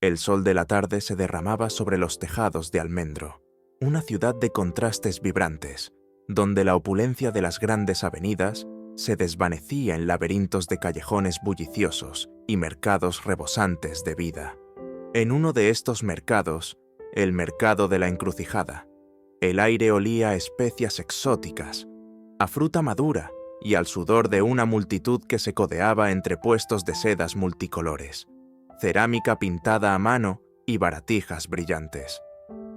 El sol de la tarde se derramaba sobre los tejados de Almendro, una ciudad de contrastes vibrantes, donde la opulencia de las grandes avenidas se desvanecía en laberintos de callejones bulliciosos y mercados rebosantes de vida. En uno de estos mercados, el mercado de la Encrucijada, el aire olía a especias exóticas, a fruta madura y al sudor de una multitud que se codeaba entre puestos de sedas multicolores, cerámica pintada a mano y baratijas brillantes.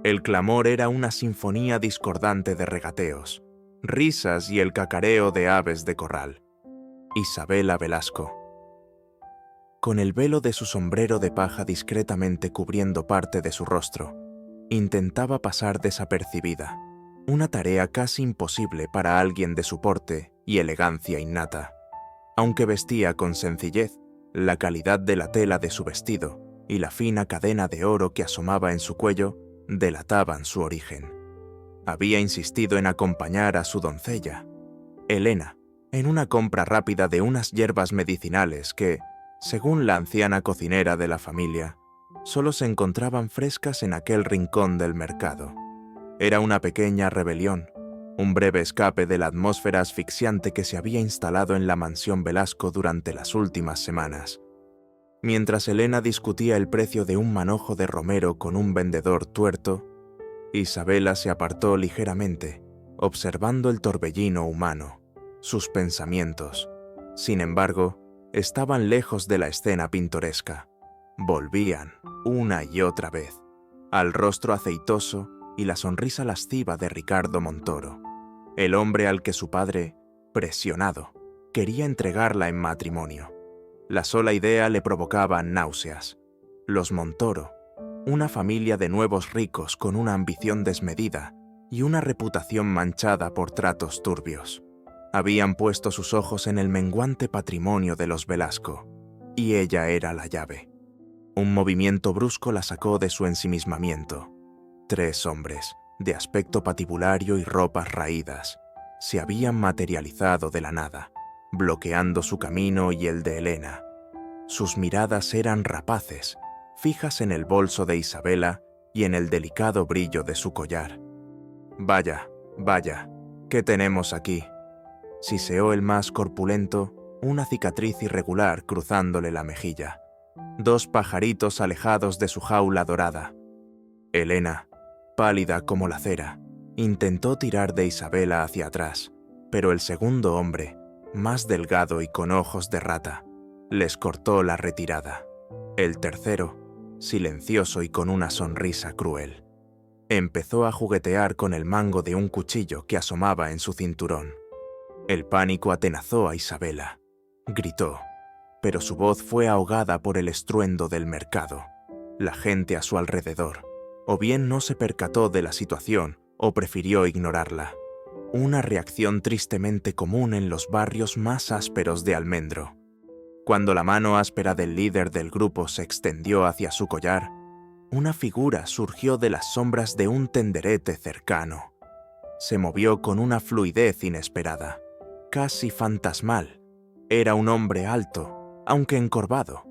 El clamor era una sinfonía discordante de regateos, risas y el cacareo de aves de corral. Isabela Velasco. Con el velo de su sombrero de paja discretamente cubriendo parte de su rostro, intentaba pasar desapercibida, una tarea casi imposible para alguien de su porte y elegancia innata. Aunque vestía con sencillez, la calidad de la tela de su vestido y la fina cadena de oro que asomaba en su cuello delataban su origen. Había insistido en acompañar a su doncella, Elena, en una compra rápida de unas hierbas medicinales que, según la anciana cocinera de la familia, solo se encontraban frescas en aquel rincón del mercado. Era una pequeña rebelión, un breve escape de la atmósfera asfixiante que se había instalado en la mansión Velasco durante las últimas semanas. Mientras Elena discutía el precio de un manojo de romero con un vendedor tuerto, Isabela se apartó ligeramente, observando el torbellino humano, sus pensamientos. Sin embargo, estaban lejos de la escena pintoresca. Volvían, una y otra vez, al rostro aceitoso y la sonrisa lasciva de Ricardo Montoro, el hombre al que su padre, presionado, quería entregarla en matrimonio. La sola idea le provocaba náuseas. Los Montoro, una familia de nuevos ricos con una ambición desmedida y una reputación manchada por tratos turbios, habían puesto sus ojos en el menguante patrimonio de los Velasco, y ella era la llave. Un movimiento brusco la sacó de su ensimismamiento. 3 hombres, de aspecto patibulario y ropas raídas, se habían materializado de la nada, bloqueando su camino y el de Elena. Sus miradas eran rapaces, fijas en el bolso de Isabela y en el delicado brillo de su collar. «Vaya, vaya, ¿qué tenemos aquí?», siseó el más corpulento, una cicatriz irregular cruzándole la mejilla. 2 pajaritos alejados de su jaula dorada. Elena, pálida como la cera, intentó tirar de Isabela hacia atrás, pero el segundo hombre, más delgado y con ojos de rata, les cortó la retirada. El tercero, silencioso y con una sonrisa cruel, empezó a juguetear con el mango de un cuchillo que asomaba en su cinturón. El pánico atenazó a Isabela. Gritó, pero su voz fue ahogada por el estruendo del mercado. La gente a su alrededor, o bien no se percató de la situación o prefirió ignorarla. Una reacción tristemente común en los barrios más ásperos de Almendro. Cuando la mano áspera del líder del grupo se extendió hacia su collar, una figura surgió de las sombras de un tenderete cercano. Se movió con una fluidez inesperada, casi fantasmal. Era un hombre alto, aunque encorvado,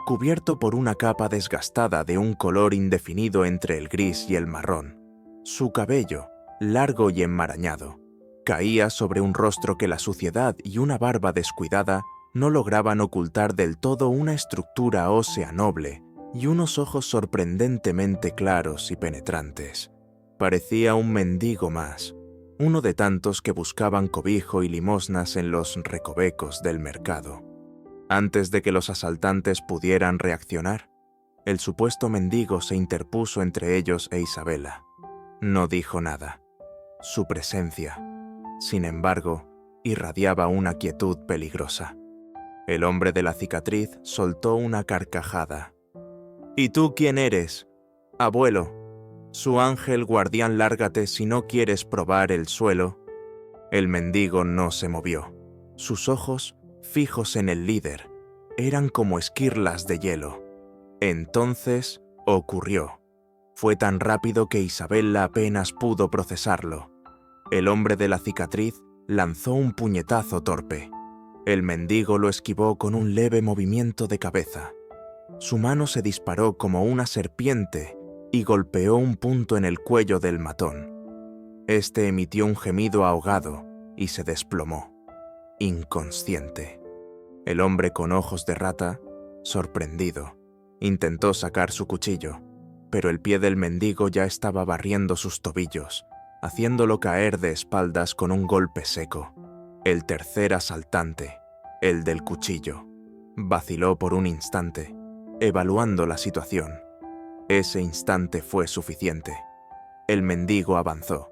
cubierto por una capa desgastada de un color indefinido entre el gris y el marrón. Su cabello, largo y enmarañado, caía sobre un rostro que la suciedad y una barba descuidada no lograban ocultar del todo una estructura ósea noble y unos ojos sorprendentemente claros y penetrantes. Parecía un mendigo más, uno de tantos que buscaban cobijo y limosnas en los recovecos del mercado. Antes de que los asaltantes pudieran reaccionar, el supuesto mendigo se interpuso entre ellos e Isabela. No dijo nada. Su presencia, sin embargo, irradiaba una quietud peligrosa. El hombre de la cicatriz soltó una carcajada. «¿Y tú quién eres? Abuelo. Su ángel guardián, lárgate si no quieres probar el suelo». El mendigo no se movió. Sus ojos, fijos en el líder, eran como esquirlas de hielo. Entonces ocurrió. Fue tan rápido que Isabela apenas pudo procesarlo. El hombre de la cicatriz lanzó un puñetazo torpe. El mendigo lo esquivó con un leve movimiento de cabeza. Su mano se disparó como una serpiente y golpeó un punto en el cuello del matón. Este emitió un gemido ahogado y se desplomó, inconsciente. El hombre con ojos de rata, sorprendido, intentó sacar su cuchillo, pero el pie del mendigo ya estaba barriendo sus tobillos, haciéndolo caer de espaldas con un golpe seco. El tercer asaltante, el del cuchillo, vaciló por un instante, evaluando la situación. Ese instante fue suficiente. El mendigo avanzó,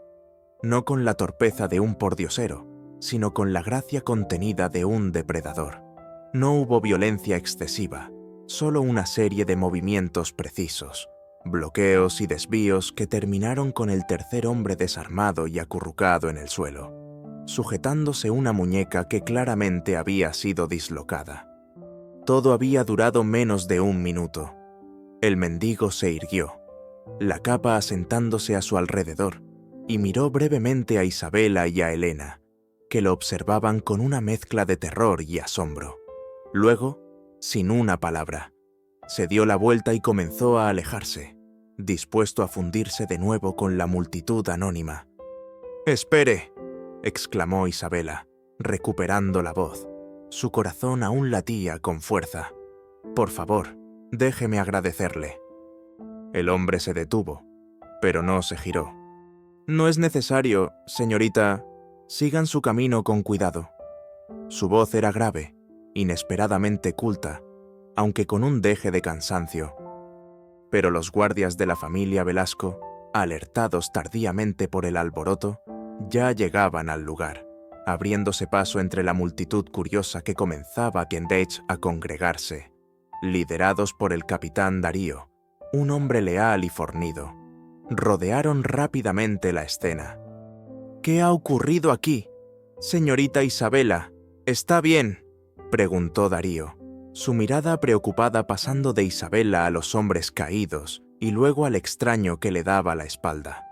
no con la torpeza de un pordiosero, sino con la gracia contenida de un depredador. No hubo violencia excesiva, solo una serie de movimientos precisos, bloqueos y desvíos que terminaron con el tercer hombre desarmado y acurrucado en el suelo, sujetándose una muñeca que claramente había sido dislocada. Todo había durado menos de un minuto. El mendigo se irguió, la capa asentándose a su alrededor, y miró brevemente a Isabela y a Elena, que lo observaban con una mezcla de terror y asombro. Luego, sin una palabra, se dio la vuelta y comenzó a alejarse, dispuesto a fundirse de nuevo con la multitud anónima. «¡Espere!», exclamó Isabela, recuperando la voz. Su corazón aún latía con fuerza. «Por favor, déjeme agradecerle». El hombre se detuvo, pero no se giró. «No es necesario, señorita. Sigan su camino con cuidado». Su voz era grave, inesperadamente culta, aunque con un deje de cansancio. Pero los guardias de la familia Velasco, alertados tardíamente por el alboroto, ya llegaban al lugar, abriéndose paso entre la multitud curiosa que comenzaba a congregarse, liderados por el capitán Darío, un hombre leal y fornido. Rodearon rápidamente la escena. «¿Qué ha ocurrido aquí? Señorita Isabela, ¿está bien?», preguntó Darío, su mirada preocupada pasando de Isabela a los hombres caídos y luego al extraño que le daba la espalda.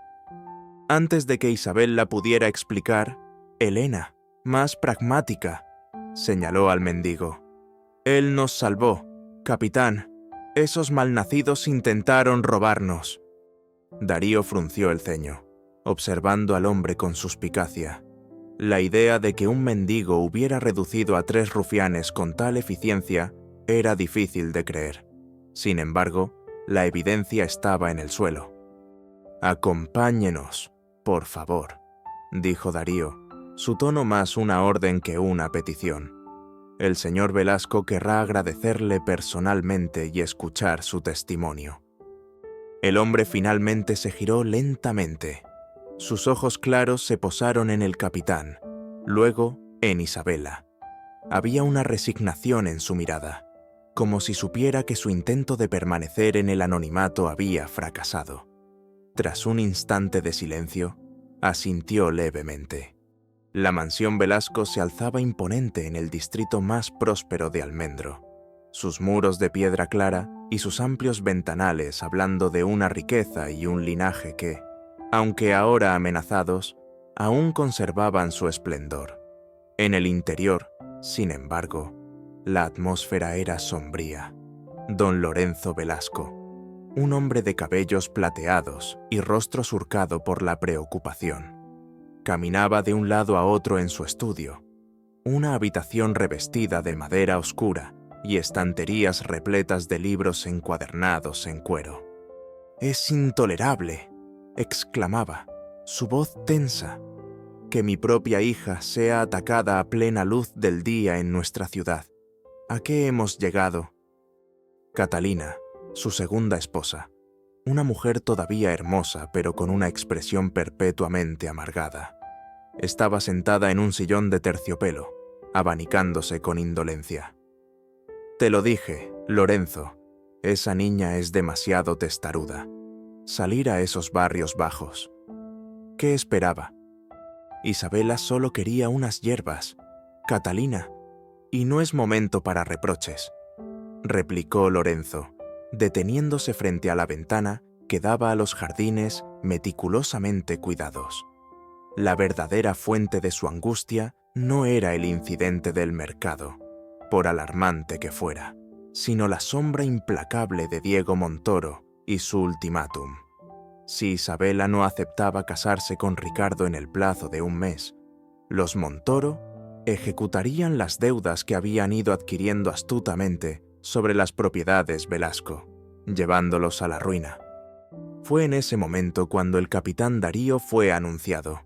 Antes de que Isabela pudiera explicar, Elena, más pragmática, señaló al mendigo. «Él nos salvó, capitán. Esos malnacidos intentaron robarnos». Darío frunció el ceño, observando al hombre con suspicacia. La idea de que un mendigo hubiera reducido a 3 rufianes con tal eficiencia era difícil de creer. Sin embargo, la evidencia estaba en el suelo. «Acompáñenos, por favor», dijo Darío, su tono más una orden que una petición. El señor Velasco querrá agradecerle personalmente y escuchar su testimonio. El hombre finalmente se giró lentamente. Sus ojos claros se posaron en el capitán, luego en Isabela. Había una resignación en su mirada, como si supiera que su intento de permanecer en el anonimato había fracasado. Tras un instante de silencio, asintió levemente. La mansión Velasco se alzaba imponente en el distrito más próspero de Almendro, sus muros de piedra clara y sus amplios ventanales hablando de una riqueza y un linaje que, aunque ahora amenazados, aún conservaban su esplendor. En el interior, sin embargo, la atmósfera era sombría. Don Lorenzo Velasco, un hombre de cabellos plateados y rostro surcado por la preocupación, caminaba de un lado a otro en su estudio, una habitación revestida de madera oscura y estanterías repletas de libros encuadernados en cuero. «Es intolerable», exclamaba, su voz tensa, «que mi propia hija sea atacada a plena luz del día en nuestra ciudad. ¿A qué hemos llegado?». Catalina, su segunda esposa, una mujer todavía hermosa pero con una expresión perpetuamente amargada, estaba sentada en un sillón de terciopelo, abanicándose con indolencia. «Te lo dije, Lorenzo, esa niña es demasiado testaruda. Salir a esos barrios bajos. ¿Qué esperaba? Isabela solo quería unas hierbas. Catalina, y no es momento para reproches», replicó Lorenzo, deteniéndose frente a la ventana que daba a los jardines meticulosamente cuidados. La verdadera fuente de su angustia no era el incidente del mercado, por alarmante que fuera, sino la sombra implacable de Diego Montoro y su ultimátum. Si Isabela no aceptaba casarse con Ricardo en el plazo de un mes, los Montoro ejecutarían las deudas que habían ido adquiriendo astutamente sobre las propiedades Velasco, llevándolos a la ruina. Fue en ese momento cuando el capitán Darío fue anunciado.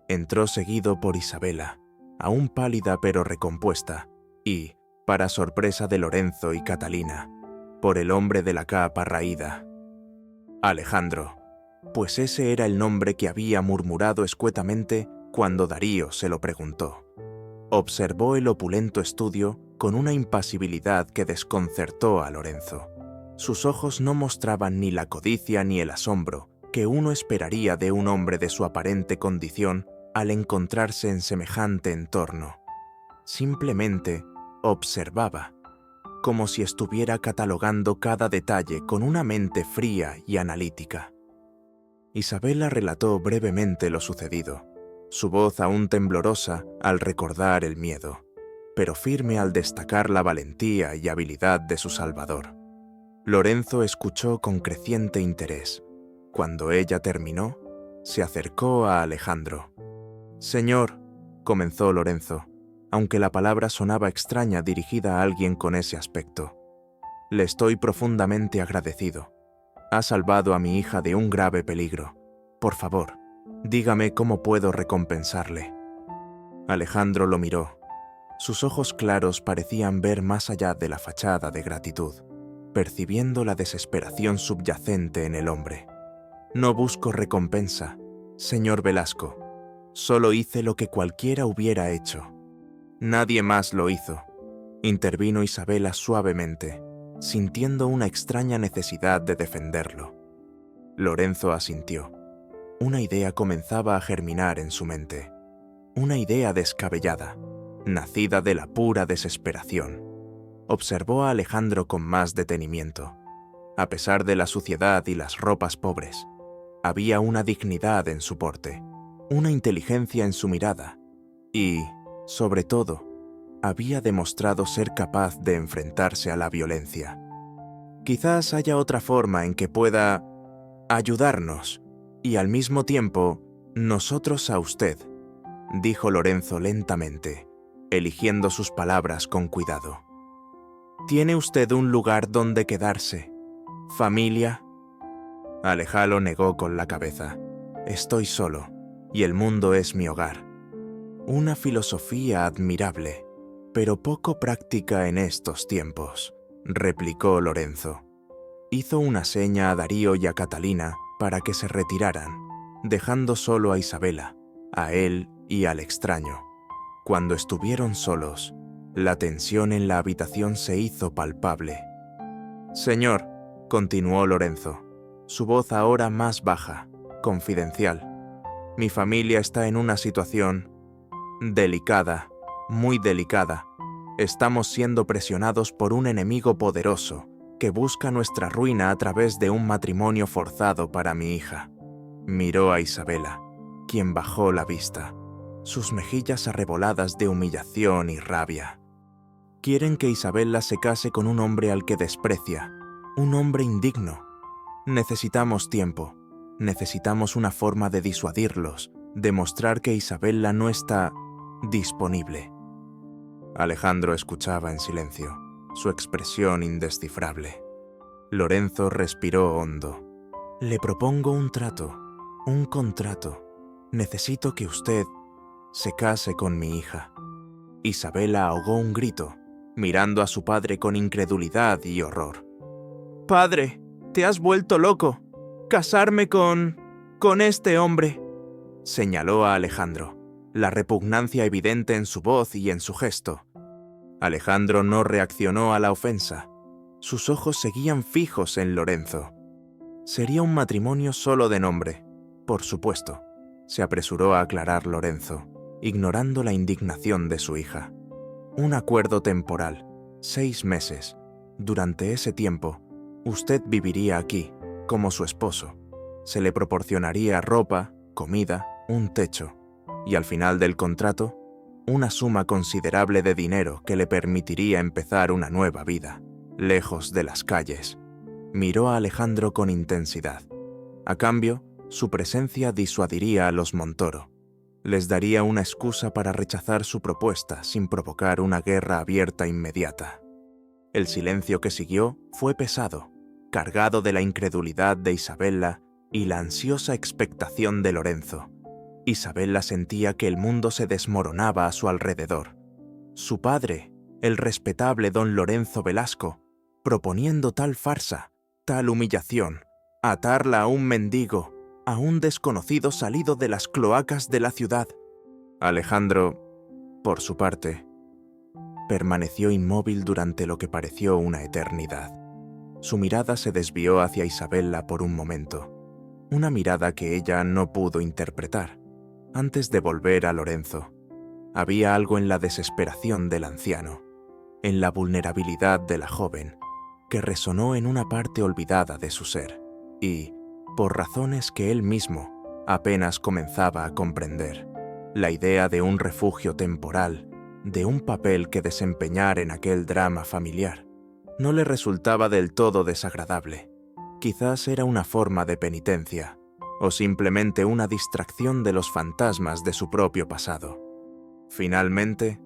Entró seguido por Isabela, aún pálida pero recompuesta, y, para sorpresa de Lorenzo y Catalina, por el hombre de la capa raída. Alejandro, pues ese era el nombre que había murmurado escuetamente cuando Darío se lo preguntó. Observó el opulento estudio con una impasibilidad que desconcertó a Lorenzo. Sus ojos no mostraban ni la codicia ni el asombro que uno esperaría de un hombre de su aparente condición al encontrarse en semejante entorno. Simplemente observaba, como si estuviera catalogando cada detalle con una mente fría y analítica. Isabela relató brevemente lo sucedido, su voz aún temblorosa al recordar el miedo, pero firme al destacar la valentía y habilidad de su salvador. Lorenzo escuchó con creciente interés. Cuando ella terminó, se acercó a Alejandro. «Señor», comenzó Lorenzo, aunque la palabra sonaba extraña dirigida a alguien con ese aspecto. «Le estoy profundamente agradecido. Ha salvado a mi hija de un grave peligro. Por favor, dígame cómo puedo recompensarle». Alejandro lo miró. Sus ojos claros parecían ver más allá de la fachada de gratitud, percibiendo la desesperación subyacente en el hombre. «No busco recompensa, señor Velasco. Solo hice lo que cualquiera hubiera hecho». «Nadie más lo hizo», intervino Isabela suavemente, sintiendo una extraña necesidad de defenderlo. Lorenzo asintió. Una idea comenzaba a germinar en su mente. Una idea descabellada, nacida de la pura desesperación. Observó a Alejandro con más detenimiento. A pesar de la suciedad y las ropas pobres, había una dignidad en su porte, una inteligencia en su mirada y, sobre todo, había demostrado ser capaz de enfrentarse a la violencia. «Quizás haya otra forma en que pueda ayudarnos y al mismo tiempo nosotros a usted», dijo Lorenzo lentamente, eligiendo sus palabras con cuidado. «¿Tiene usted un lugar donde quedarse? ¿Familia?» Alejandro negó con la cabeza. «Estoy solo, y el mundo es mi hogar». Una filosofía admirable, pero poco práctica en estos tiempos, replicó Lorenzo. Hizo una seña a Darío y a Catalina para que se retiraran, dejando solo a Isabela, a él y al extraño. Cuando estuvieron solos, la tensión en la habitación se hizo palpable. «Señor», continuó Lorenzo, su voz ahora más baja, confidencial, «mi familia está en una situación delicada, muy delicada. Estamos siendo presionados por un enemigo poderoso que busca nuestra ruina a través de un matrimonio forzado para mi hija». Miró a Isabela, quien bajó la vista, sus mejillas arreboladas de humillación y rabia. Quieren que Isabela se case con un hombre al que desprecia, un hombre indigno. Necesitamos tiempo, necesitamos una forma de disuadirlos, demostrar que Isabela no está disponible. Alejandro escuchaba en silencio, su expresión indescifrable. Lorenzo respiró hondo. «Le propongo un trato, un contrato. Necesito que usted se case con mi hija». Isabela ahogó un grito, mirando a su padre con incredulidad y horror. «Padre, te has vuelto loco. Casarme con este hombre», señaló a Alejandro, la repugnancia evidente en su voz y en su gesto. Alejandro no reaccionó a la ofensa. Sus ojos seguían fijos en Lorenzo. «Sería un matrimonio solo de nombre, por supuesto», se apresuró a aclarar Lorenzo, ignorando la indignación de su hija. «Un acuerdo temporal, 6 meses. Durante ese tiempo, usted viviría aquí, como su esposo. Se le proporcionaría ropa, comida, un techo, y al final del contrato, una suma considerable de dinero que le permitiría empezar una nueva vida, lejos de las calles. Miró a Alejandro con intensidad. A cambio, su presencia disuadiría a los Montoro. Les daría una excusa para rechazar su propuesta sin provocar una guerra abierta inmediata. El silencio que siguió fue pesado, cargado de la incredulidad de Isabella y la ansiosa expectación de Lorenzo. Isabella sentía que el mundo se desmoronaba a su alrededor. Su padre, el respetable don Lorenzo Velasco, proponiendo tal farsa, tal humillación, atarla a un mendigo, a un desconocido salido de las cloacas de la ciudad. Alejandro, por su parte, permaneció inmóvil durante lo que pareció una eternidad. Su mirada se desvió hacia Isabella por un momento, una mirada que ella no pudo interpretar, antes de volver a Lorenzo. Había algo en la desesperación del anciano, en la vulnerabilidad de la joven, que resonó en una parte olvidada de su ser, y, por razones que él mismo apenas comenzaba a comprender, la idea de un refugio temporal, de un papel que desempeñar en aquel drama familiar, no le resultaba del todo desagradable. Quizás era una forma de penitencia, o simplemente una distracción de los fantasmas de su propio pasado. Finalmente,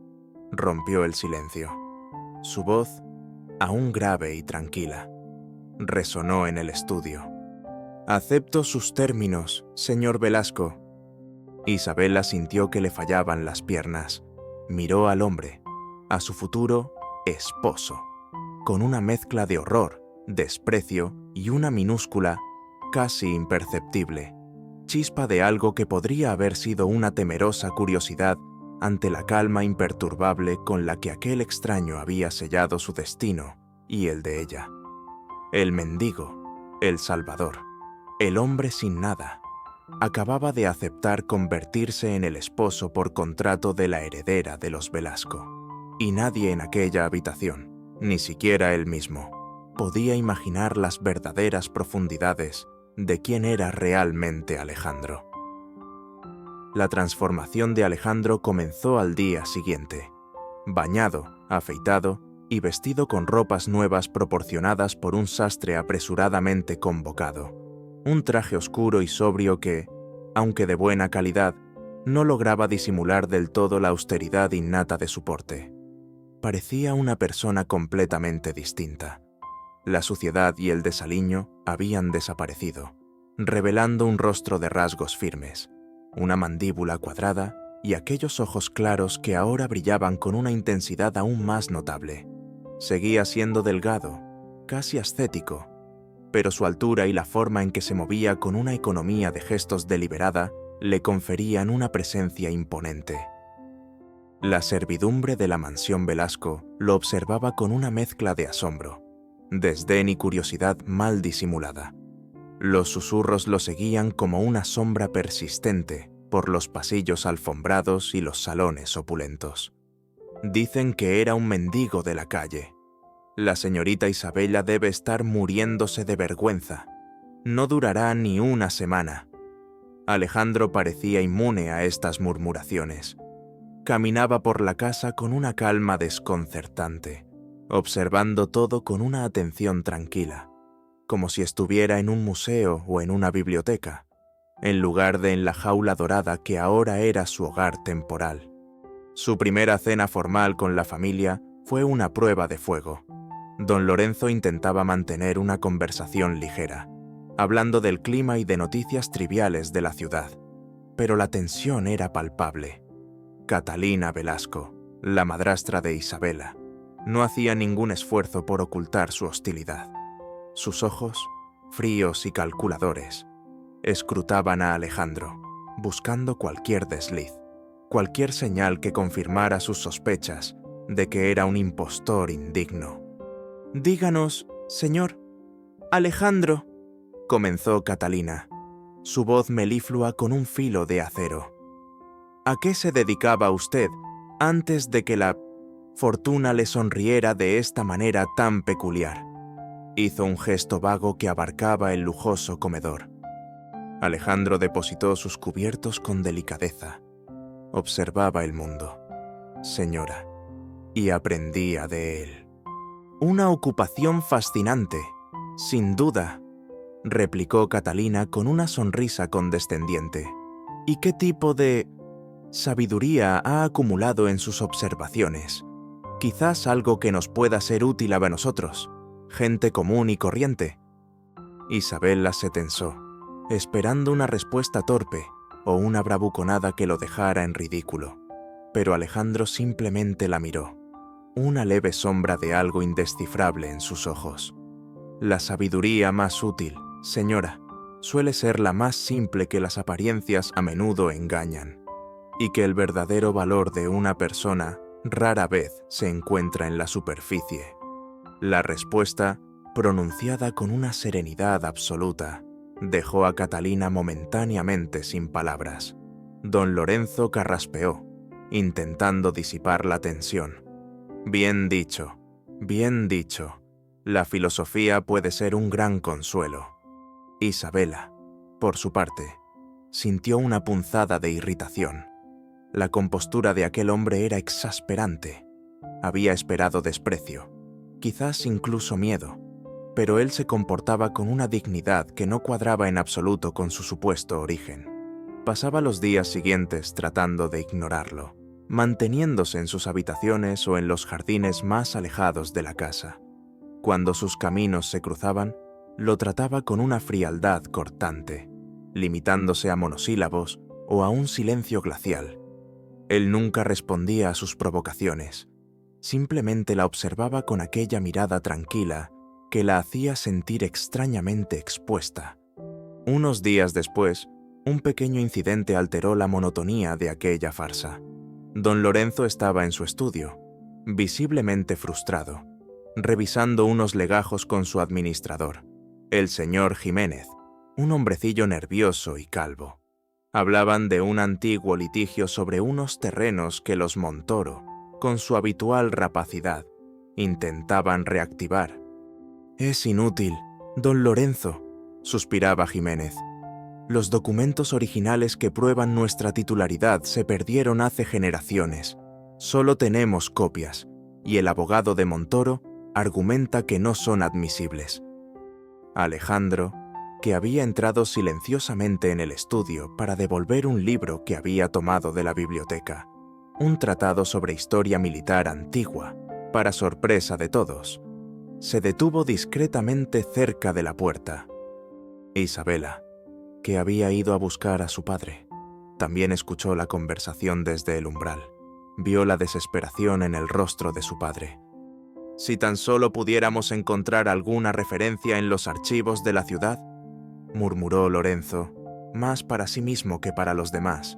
rompió el silencio. Su voz, aún grave y tranquila, resonó en el estudio. «Acepto sus términos, señor Velasco». Isabella sintió que le fallaban las piernas. Miró al hombre, a su futuro esposo, con una mezcla de horror, desprecio y una minúscula, casi imperceptible, chispa de algo que podría haber sido una temerosa curiosidad ante la calma imperturbable con la que aquel extraño había sellado su destino y el de ella. El mendigo, el salvador, el hombre sin nada, acababa de aceptar convertirse en el esposo por contrato de la heredera de los Velasco. Y nadie en aquella habitación, ni siquiera él mismo, podía imaginar las verdaderas profundidades de quién era realmente Alejandro. La transformación de Alejandro comenzó al día siguiente. Bañado, afeitado y vestido con ropas nuevas proporcionadas por un sastre apresuradamente convocado. Un traje oscuro y sobrio que, aunque de buena calidad, no lograba disimular del todo la austeridad innata de su porte. Parecía una persona completamente distinta. La suciedad y el desaliño habían desaparecido, revelando un rostro de rasgos firmes, una mandíbula cuadrada y aquellos ojos claros que ahora brillaban con una intensidad aún más notable. Seguía siendo delgado, casi ascético, pero su altura y la forma en que se movía con una economía de gestos deliberada le conferían una presencia imponente. La servidumbre de la mansión Velasco lo observaba con una mezcla de asombro, desdén y curiosidad mal disimulada. Los susurros lo seguían como una sombra persistente por los pasillos alfombrados y los salones opulentos. Dicen que era un mendigo de la calle. La señorita Isabella debe estar muriéndose de vergüenza. No durará ni una semana. Alejandro parecía inmune a estas murmuraciones. Caminaba por la casa con una calma desconcertante, observando todo con una atención tranquila, como si estuviera en un museo o en una biblioteca, en lugar de en la jaula dorada que ahora era su hogar temporal. Su primera cena formal con la familia fue una prueba de fuego. Don Lorenzo intentaba mantener una conversación ligera, hablando del clima y de noticias triviales de la ciudad, pero la tensión era palpable. Catalina Velasco, la madrastra de Isabella, no hacía ningún esfuerzo por ocultar su hostilidad. Sus ojos, fríos y calculadores, escrutaban a Alejandro, buscando cualquier desliz, cualquier señal que confirmara sus sospechas de que era un impostor indigno. «Díganos, señor». «Alejandro», comenzó Catalina, su voz meliflua con un filo de acero. «¿A qué se dedicaba usted antes de que la fortuna le sonriera de esta manera tan peculiar?» Hizo un gesto vago que abarcaba el lujoso comedor. Alejandro depositó sus cubiertos con delicadeza. Observaba el mundo, señora, y aprendía de él. Una ocupación fascinante, sin duda, replicó Catalina con una sonrisa condescendiente. ¿Y qué tipo de sabiduría ha acumulado en sus observaciones? Quizás algo que nos pueda ser útil a nosotros, gente común y corriente. Isabela se tensó, esperando una respuesta torpe o una bravuconada que lo dejara en ridículo. Pero Alejandro simplemente la miró, una leve sombra de algo indescifrable en sus ojos. La sabiduría más útil, señora, suele ser la más simple, que las apariencias a menudo engañan, y que el verdadero valor de una persona rara vez se encuentra en la superficie. La respuesta, pronunciada con una serenidad absoluta, dejó a Catalina momentáneamente sin palabras. Don Lorenzo carraspeó, intentando disipar la tensión. Bien dicho, bien dicho. La filosofía puede ser un gran consuelo. Isabela, por su parte, sintió una punzada de irritación. La compostura de aquel hombre era exasperante. Había esperado desprecio, quizás incluso miedo, pero él se comportaba con una dignidad que no cuadraba en absoluto con su supuesto origen. Pasaba los días siguientes tratando de ignorarlo, manteniéndose en sus habitaciones o en los jardines más alejados de la casa. Cuando sus caminos se cruzaban, lo trataba con una frialdad cortante, limitándose a monosílabos o a un silencio glacial. Él nunca respondía a sus provocaciones, simplemente la observaba con aquella mirada tranquila que la hacía sentir extrañamente expuesta. Unos días después, un pequeño incidente alteró la monotonía de aquella farsa. Don Lorenzo estaba en su estudio, visiblemente frustrado, revisando unos legajos con su administrador, el señor Jiménez, un hombrecillo nervioso y calvo. Hablaban de un antiguo litigio sobre unos terrenos que los Montoro, con su habitual rapacidad, intentaban reactivar. «Es inútil, don Lorenzo», suspiraba Jiménez. «Los documentos originales que prueban nuestra titularidad se perdieron hace generaciones. Solo tenemos copias, y el abogado de Montoro argumenta que no son admisibles». Alejandro, que había entrado silenciosamente en el estudio para devolver un libro que había tomado de la biblioteca, un tratado sobre historia militar antigua, para sorpresa de todos, se detuvo discretamente cerca de la puerta. Isabela, que había ido a buscar a su padre, también escuchó la conversación desde el umbral. Vio la desesperación en el rostro de su padre. «Si tan solo pudiéramos encontrar alguna referencia en los archivos de la ciudad», murmuró Lorenzo, más para sí mismo que para los demás.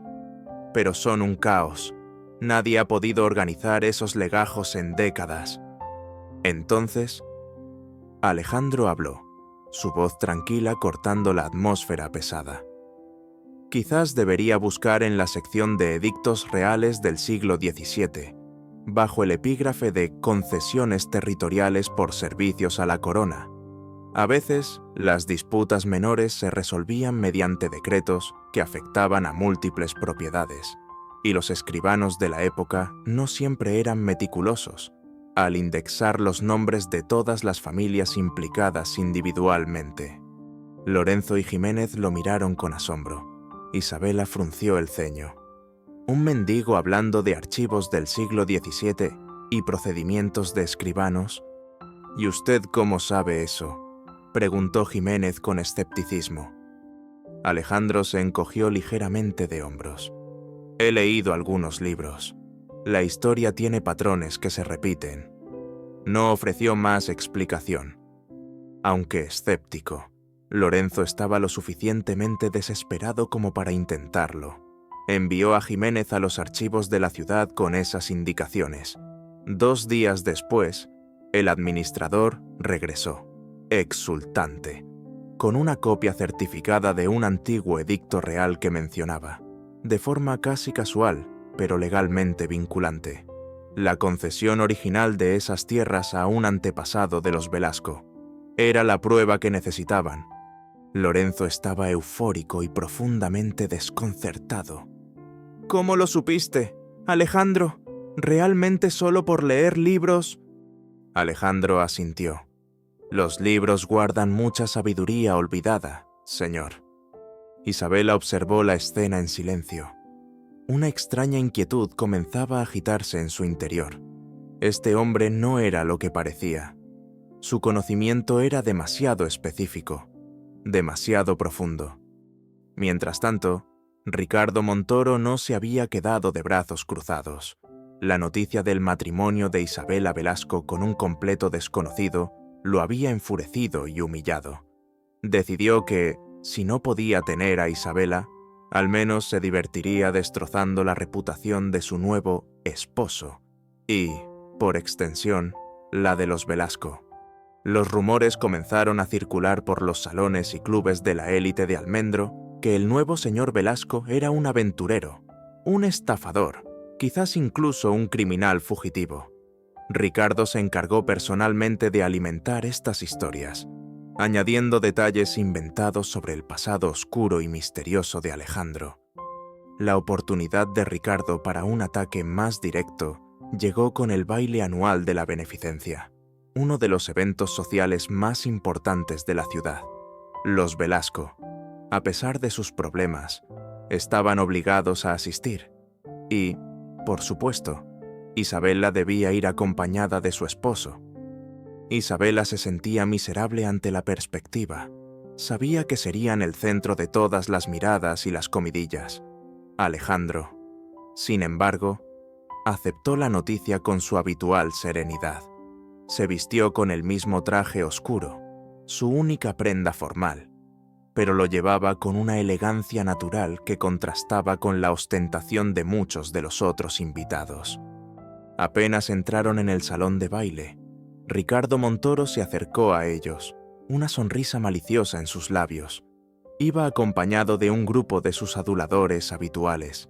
«Pero son un caos. Nadie ha podido organizar esos legajos en décadas». Entonces, Alejandro habló, su voz tranquila cortando la atmósfera pesada. «Quizás debería buscar en la sección de edictos reales del siglo XVII, bajo el epígrafe de concesiones territoriales por servicios a la corona. A veces, las disputas menores se resolvían mediante decretos que afectaban a múltiples propiedades, y los escribanos de la época no siempre eran meticulosos al indexar los nombres de todas las familias implicadas individualmente». Lorenzo y Jiménez lo miraron con asombro. Isabela frunció el ceño. ¿Un mendigo hablando de archivos del siglo XVII y procedimientos de escribanos? ¿Y usted cómo sabe eso?, preguntó Jiménez con escepticismo. Alejandro se encogió ligeramente de hombros. «He leído algunos libros. La historia tiene patrones que se repiten». No ofreció más explicación. Aunque escéptico, Lorenzo estaba lo suficientemente desesperado como para intentarlo. Envió a Jiménez a los archivos de la ciudad con esas indicaciones. 2 días después, el administrador regresó, exultante, con una copia certificada de un antiguo edicto real que mencionaba, de forma casi casual, pero legalmente vinculante, la concesión original de esas tierras a un antepasado de los Velasco. Era la prueba que necesitaban. Lorenzo estaba eufórico y profundamente desconcertado. «¿Cómo lo supiste, Alejandro? ¿Realmente solo por leer libros?» Alejandro asintió. Los libros guardan mucha sabiduría olvidada, señor. Isabela observó la escena en silencio. Una extraña inquietud comenzaba a agitarse en su interior. Este hombre no era lo que parecía. Su conocimiento era demasiado específico, demasiado profundo. Mientras tanto, Ricardo Montoro no se había quedado de brazos cruzados. La noticia del matrimonio de Isabela Velasco con un completo desconocido lo había enfurecido y humillado. Decidió que, si no podía tener a Isabela, al menos se divertiría destrozando la reputación de su nuevo esposo y, por extensión, la de los Velasco. Los rumores comenzaron a circular por los salones y clubes de la élite de Almendro que el nuevo señor Velasco era un aventurero, un estafador, quizás incluso un criminal fugitivo. Ricardo se encargó personalmente de alimentar estas historias, añadiendo detalles inventados sobre el pasado oscuro y misterioso de Alejandro. La oportunidad de Ricardo para un ataque más directo llegó con el baile anual de la beneficencia, uno de los eventos sociales más importantes de la ciudad. Los Velasco, a pesar de sus problemas, estaban obligados a asistir y, por supuesto, Isabela debía ir acompañada de su esposo. Isabela se sentía miserable ante la perspectiva. Sabía que serían el centro de todas las miradas y las comidillas. Alejandro, sin embargo, aceptó la noticia con su habitual serenidad. Se vistió con el mismo traje oscuro, su única prenda formal, pero lo llevaba con una elegancia natural que contrastaba con la ostentación de muchos de los otros invitados. Apenas entraron en el salón de baile, Ricardo Montoro se acercó a ellos, una sonrisa maliciosa en sus labios. Iba acompañado de un grupo de sus aduladores habituales.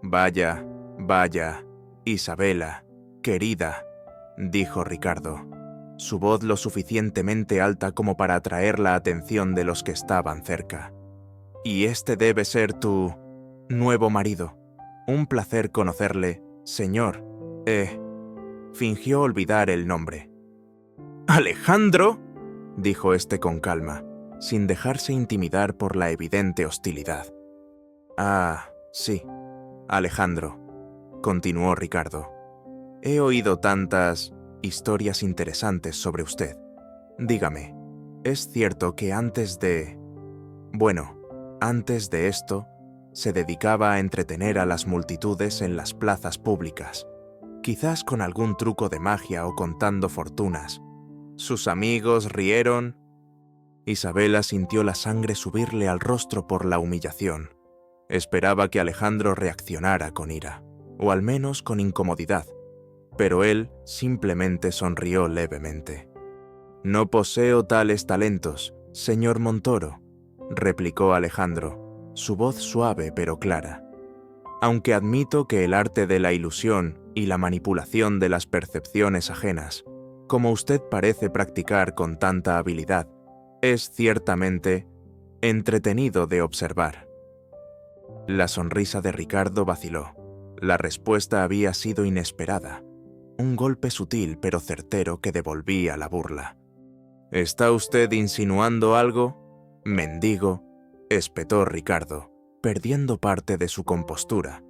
«Vaya, vaya, Isabela, querida», dijo Ricardo, su voz lo suficientemente alta como para atraer la atención de los que estaban cerca. «Y este debe ser tu nuevo marido. Un placer conocerle, señor. Fingió olvidar el nombre. «¿Alejandro?», dijo este con calma, sin dejarse intimidar por la evidente hostilidad. «Ah, sí, Alejandro», continuó Ricardo. «He oído tantas historias interesantes sobre usted. Dígame, ¿es cierto que antes de esto, se dedicaba a entretener a las multitudes en las plazas públicas, quizás con algún truco de magia o contando fortunas? ¿Sus amigos rieron?» Isabela sintió la sangre subirle al rostro por la humillación. Esperaba que Alejandro reaccionara con ira, o al menos con incomodidad, pero él simplemente sonrió levemente. «No poseo tales talentos, señor Montoro», replicó Alejandro, su voz suave pero clara. «Aunque admito que el arte de la ilusión y la manipulación de las percepciones ajenas, como usted parece practicar con tanta habilidad, es ciertamente entretenido de observar». La sonrisa de Ricardo vaciló. La respuesta había sido inesperada. Un golpe sutil pero certero que devolvía la burla. «¿Está usted insinuando algo, mendigo?», espetó Ricardo, perdiendo parte de su compostura.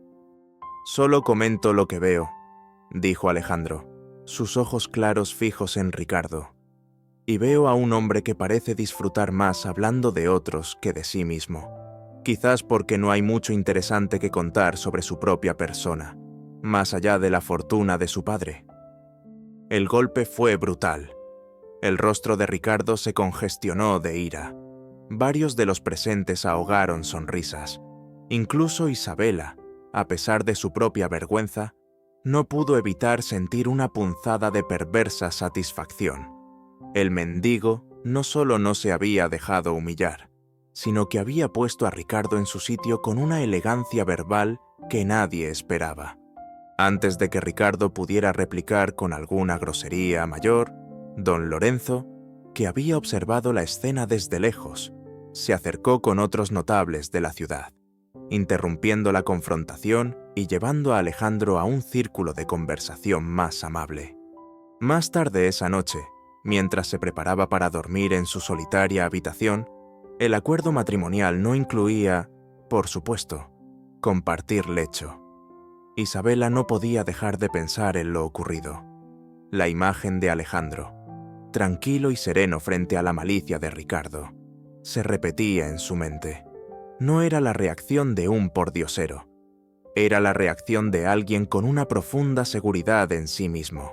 «Solo comento lo que veo», dijo Alejandro, sus ojos claros fijos en Ricardo. «Y veo a un hombre que parece disfrutar más hablando de otros que de sí mismo. Quizás porque no hay mucho interesante que contar sobre su propia persona, más allá de la fortuna de su padre». El golpe fue brutal. El rostro de Ricardo se congestionó de ira. Varios de los presentes ahogaron sonrisas. Incluso Isabela, a pesar de su propia vergüenza, no pudo evitar sentir una punzada de perversa satisfacción. El mendigo no solo no se había dejado humillar, sino que había puesto a Ricardo en su sitio con una elegancia verbal que nadie esperaba. Antes de que Ricardo pudiera replicar con alguna grosería mayor, don Lorenzo, que había observado la escena desde lejos, se acercó con otros notables de la ciudad, interrumpiendo la confrontación y llevando a Alejandro a un círculo de conversación más amable. Más tarde esa noche, mientras se preparaba para dormir en su solitaria habitación, el acuerdo matrimonial no incluía, por supuesto, compartir lecho. Isabela no podía dejar de pensar en lo ocurrido. La imagen de Alejandro, tranquilo y sereno frente a la malicia de Ricardo, se repetía en su mente. No era la reacción de un pordiosero, era la reacción de alguien con una profunda seguridad en sí mismo,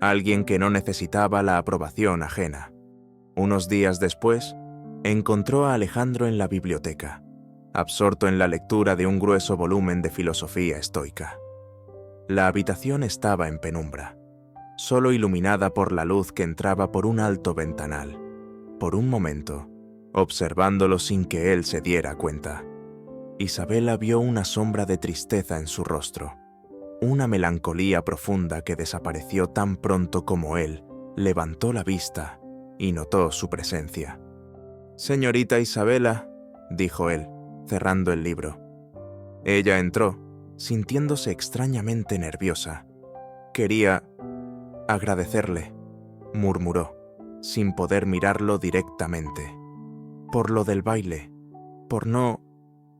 alguien que no necesitaba la aprobación ajena. Unos días después, encontró a Alejandro en la biblioteca, absorto en la lectura de un grueso volumen de filosofía estoica. La habitación estaba en penumbra, solo iluminada por la luz que entraba por un alto ventanal. Por un momento, observándolo sin que él se diera cuenta, Isabela vio una sombra de tristeza en su rostro, una melancolía profunda que desapareció tan pronto como él levantó la vista y notó su presencia. «Señorita Isabela», dijo él, cerrando el libro. Ella entró, sintiéndose extrañamente nerviosa. «Quería agradecerle», murmuró, sin poder mirarlo directamente. «Por lo del baile, por no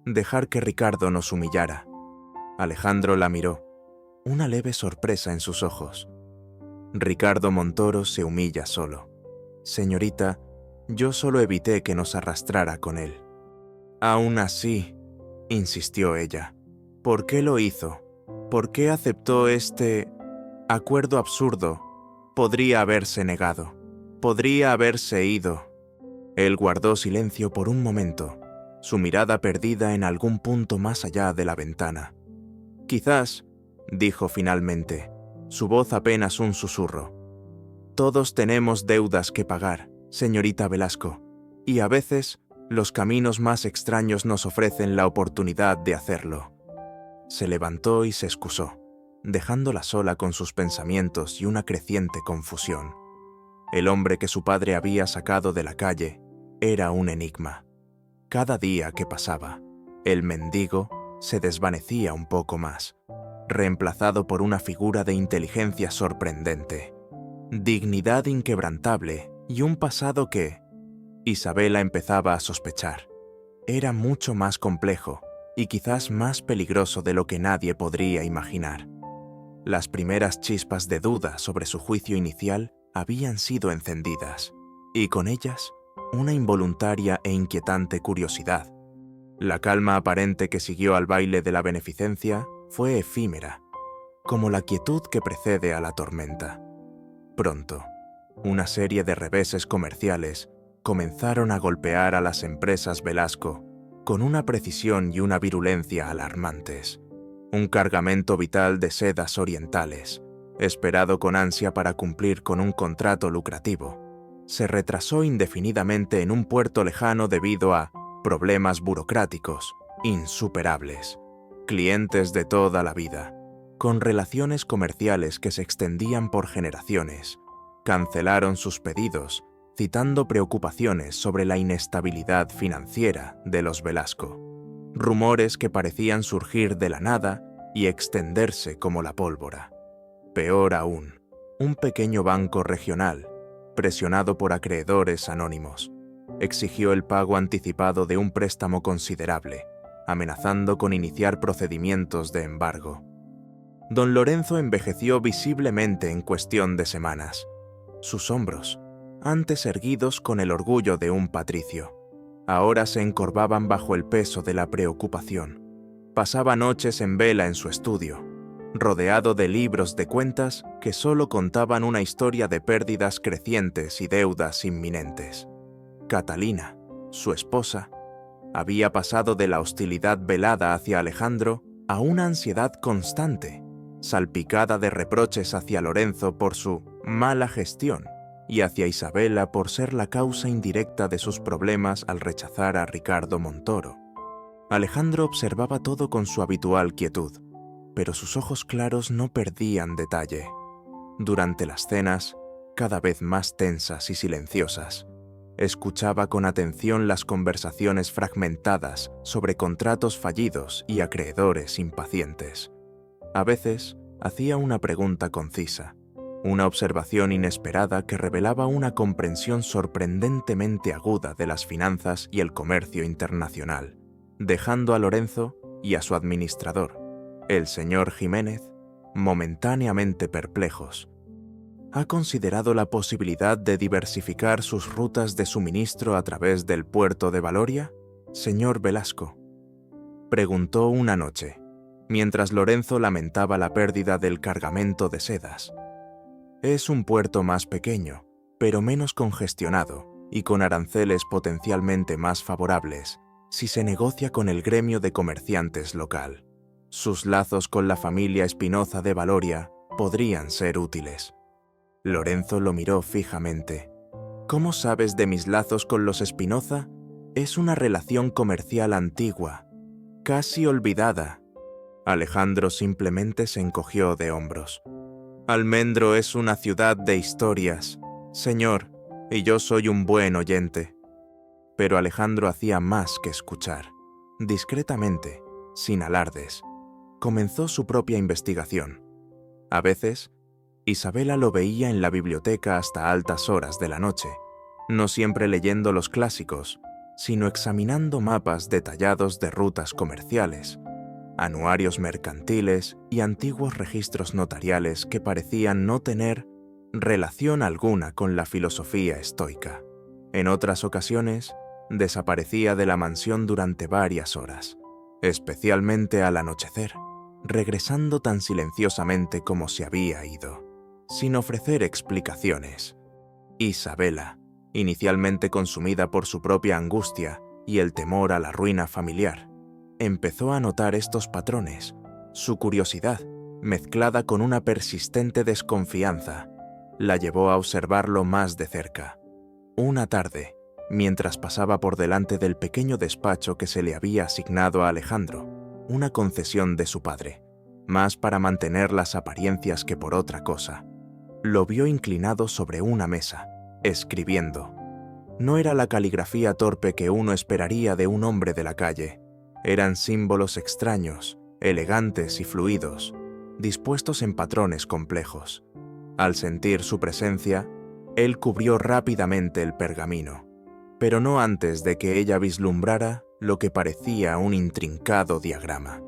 dejar que Ricardo nos humillara». Alejandro la miró, una leve sorpresa en sus ojos. «Ricardo Montoro se humilla solo. Señorita, yo solo evité que nos arrastrara con él». «Aún así», insistió ella, «¿por qué lo hizo? ¿Por qué aceptó este acuerdo absurdo? Podría haberse negado. Podría haberse ido». Él guardó silencio por un momento, su mirada perdida en algún punto más allá de la ventana. «Quizás», dijo finalmente, su voz apenas un susurro, «todos tenemos deudas que pagar, señorita Velasco, y a veces los caminos más extraños nos ofrecen la oportunidad de hacerlo». Se levantó y se excusó, dejándola sola con sus pensamientos y una creciente confusión. El hombre que su padre había sacado de la calle era un enigma. Cada día que pasaba, el mendigo se desvanecía un poco más, reemplazado por una figura de inteligencia sorprendente, dignidad inquebrantable y un pasado que, Isabela empezaba a sospechar, era mucho más complejo y quizás más peligroso de lo que nadie podría imaginar. Las primeras chispas de duda sobre su juicio inicial habían sido encendidas, y con ellas una involuntaria e inquietante curiosidad. La calma aparente que siguió al baile de la beneficencia fue efímera, como la quietud que precede a la tormenta. Pronto, una serie de reveses comerciales comenzaron a golpear a las empresas Velasco con una precisión y una virulencia alarmantes. Un cargamento vital de sedas orientales, esperado con ansia para cumplir con un contrato lucrativo, se retrasó indefinidamente en un puerto lejano debido a problemas burocráticos insuperables. Clientes de toda la vida, con relaciones comerciales que se extendían por generaciones, cancelaron sus pedidos, citando preocupaciones sobre la inestabilidad financiera de los Velasco. Rumores que parecían surgir de la nada y extenderse como la pólvora. Peor aún, un pequeño banco regional, presionado por acreedores anónimos, exigió el pago anticipado de un préstamo considerable, amenazando con iniciar procedimientos de embargo. Don Lorenzo envejeció visiblemente en cuestión de semanas. Sus hombros, antes erguidos con el orgullo de un patricio, ahora se encorvaban bajo el peso de la preocupación. Pasaba noches en vela en su estudio, rodeado de libros de cuentas que solo contaban una historia de pérdidas crecientes y deudas inminentes. Catalina, su esposa, había pasado de la hostilidad velada hacia Alejandro a una ansiedad constante, salpicada de reproches hacia Lorenzo por su mala gestión y hacia Isabela por ser la causa indirecta de sus problemas al rechazar a Ricardo Montoro. Alejandro observaba todo con su habitual quietud, pero sus ojos claros no perdían detalle. Durante las cenas, cada vez más tensas y silenciosas, escuchaba con atención las conversaciones fragmentadas sobre contratos fallidos y acreedores impacientes. A veces hacía una pregunta concisa, una observación inesperada que revelaba una comprensión sorprendentemente aguda de las finanzas y el comercio internacional, dejando a Lorenzo y a su administrador, el señor Jiménez, momentáneamente perplejos. ¿Ha considerado la posibilidad de diversificar sus rutas de suministro a través del puerto de Valoria, señor Velasco?, preguntó una noche, mientras Lorenzo lamentaba la pérdida del cargamento de sedas. Es un puerto más pequeño, pero menos congestionado y con aranceles potencialmente más favorables si se negocia con el gremio de comerciantes local. Sus lazos con la familia Espinoza de Valoria podrían ser útiles. Lorenzo lo miró fijamente. ¿Cómo sabes de mis lazos con los Espinoza? Es una relación comercial antigua, casi olvidada. Alejandro simplemente se encogió de hombros. Almendro es una ciudad de historias, señor, y yo soy un buen oyente. Pero Alejandro hacía más que escuchar. Discretamente, sin alardes, comenzó su propia investigación. A veces, Isabela lo veía en la biblioteca hasta altas horas de la noche, no siempre leyendo los clásicos, sino examinando mapas detallados de rutas comerciales, anuarios mercantiles y antiguos registros notariales que parecían no tener relación alguna con la filosofía estoica. En otras ocasiones, desaparecía de la mansión durante varias horas, especialmente al anochecer, regresando tan silenciosamente como se había ido, sin ofrecer explicaciones. Isabela, inicialmente consumida por su propia angustia y el temor a la ruina familiar, empezó a notar estos patrones. Su curiosidad, mezclada con una persistente desconfianza, la llevó a observarlo más de cerca. Una tarde, mientras pasaba por delante del pequeño despacho que se le había asignado a Alejandro, una concesión de su padre, más para mantener las apariencias que por otra cosa, lo vio inclinado sobre una mesa, escribiendo. No era la caligrafía torpe que uno esperaría de un hombre de la calle. Eran símbolos extraños, elegantes y fluidos, dispuestos en patrones complejos. Al sentir su presencia, él cubrió rápidamente el pergamino, pero no antes de que ella vislumbrara lo que parecía un intrincado diagrama.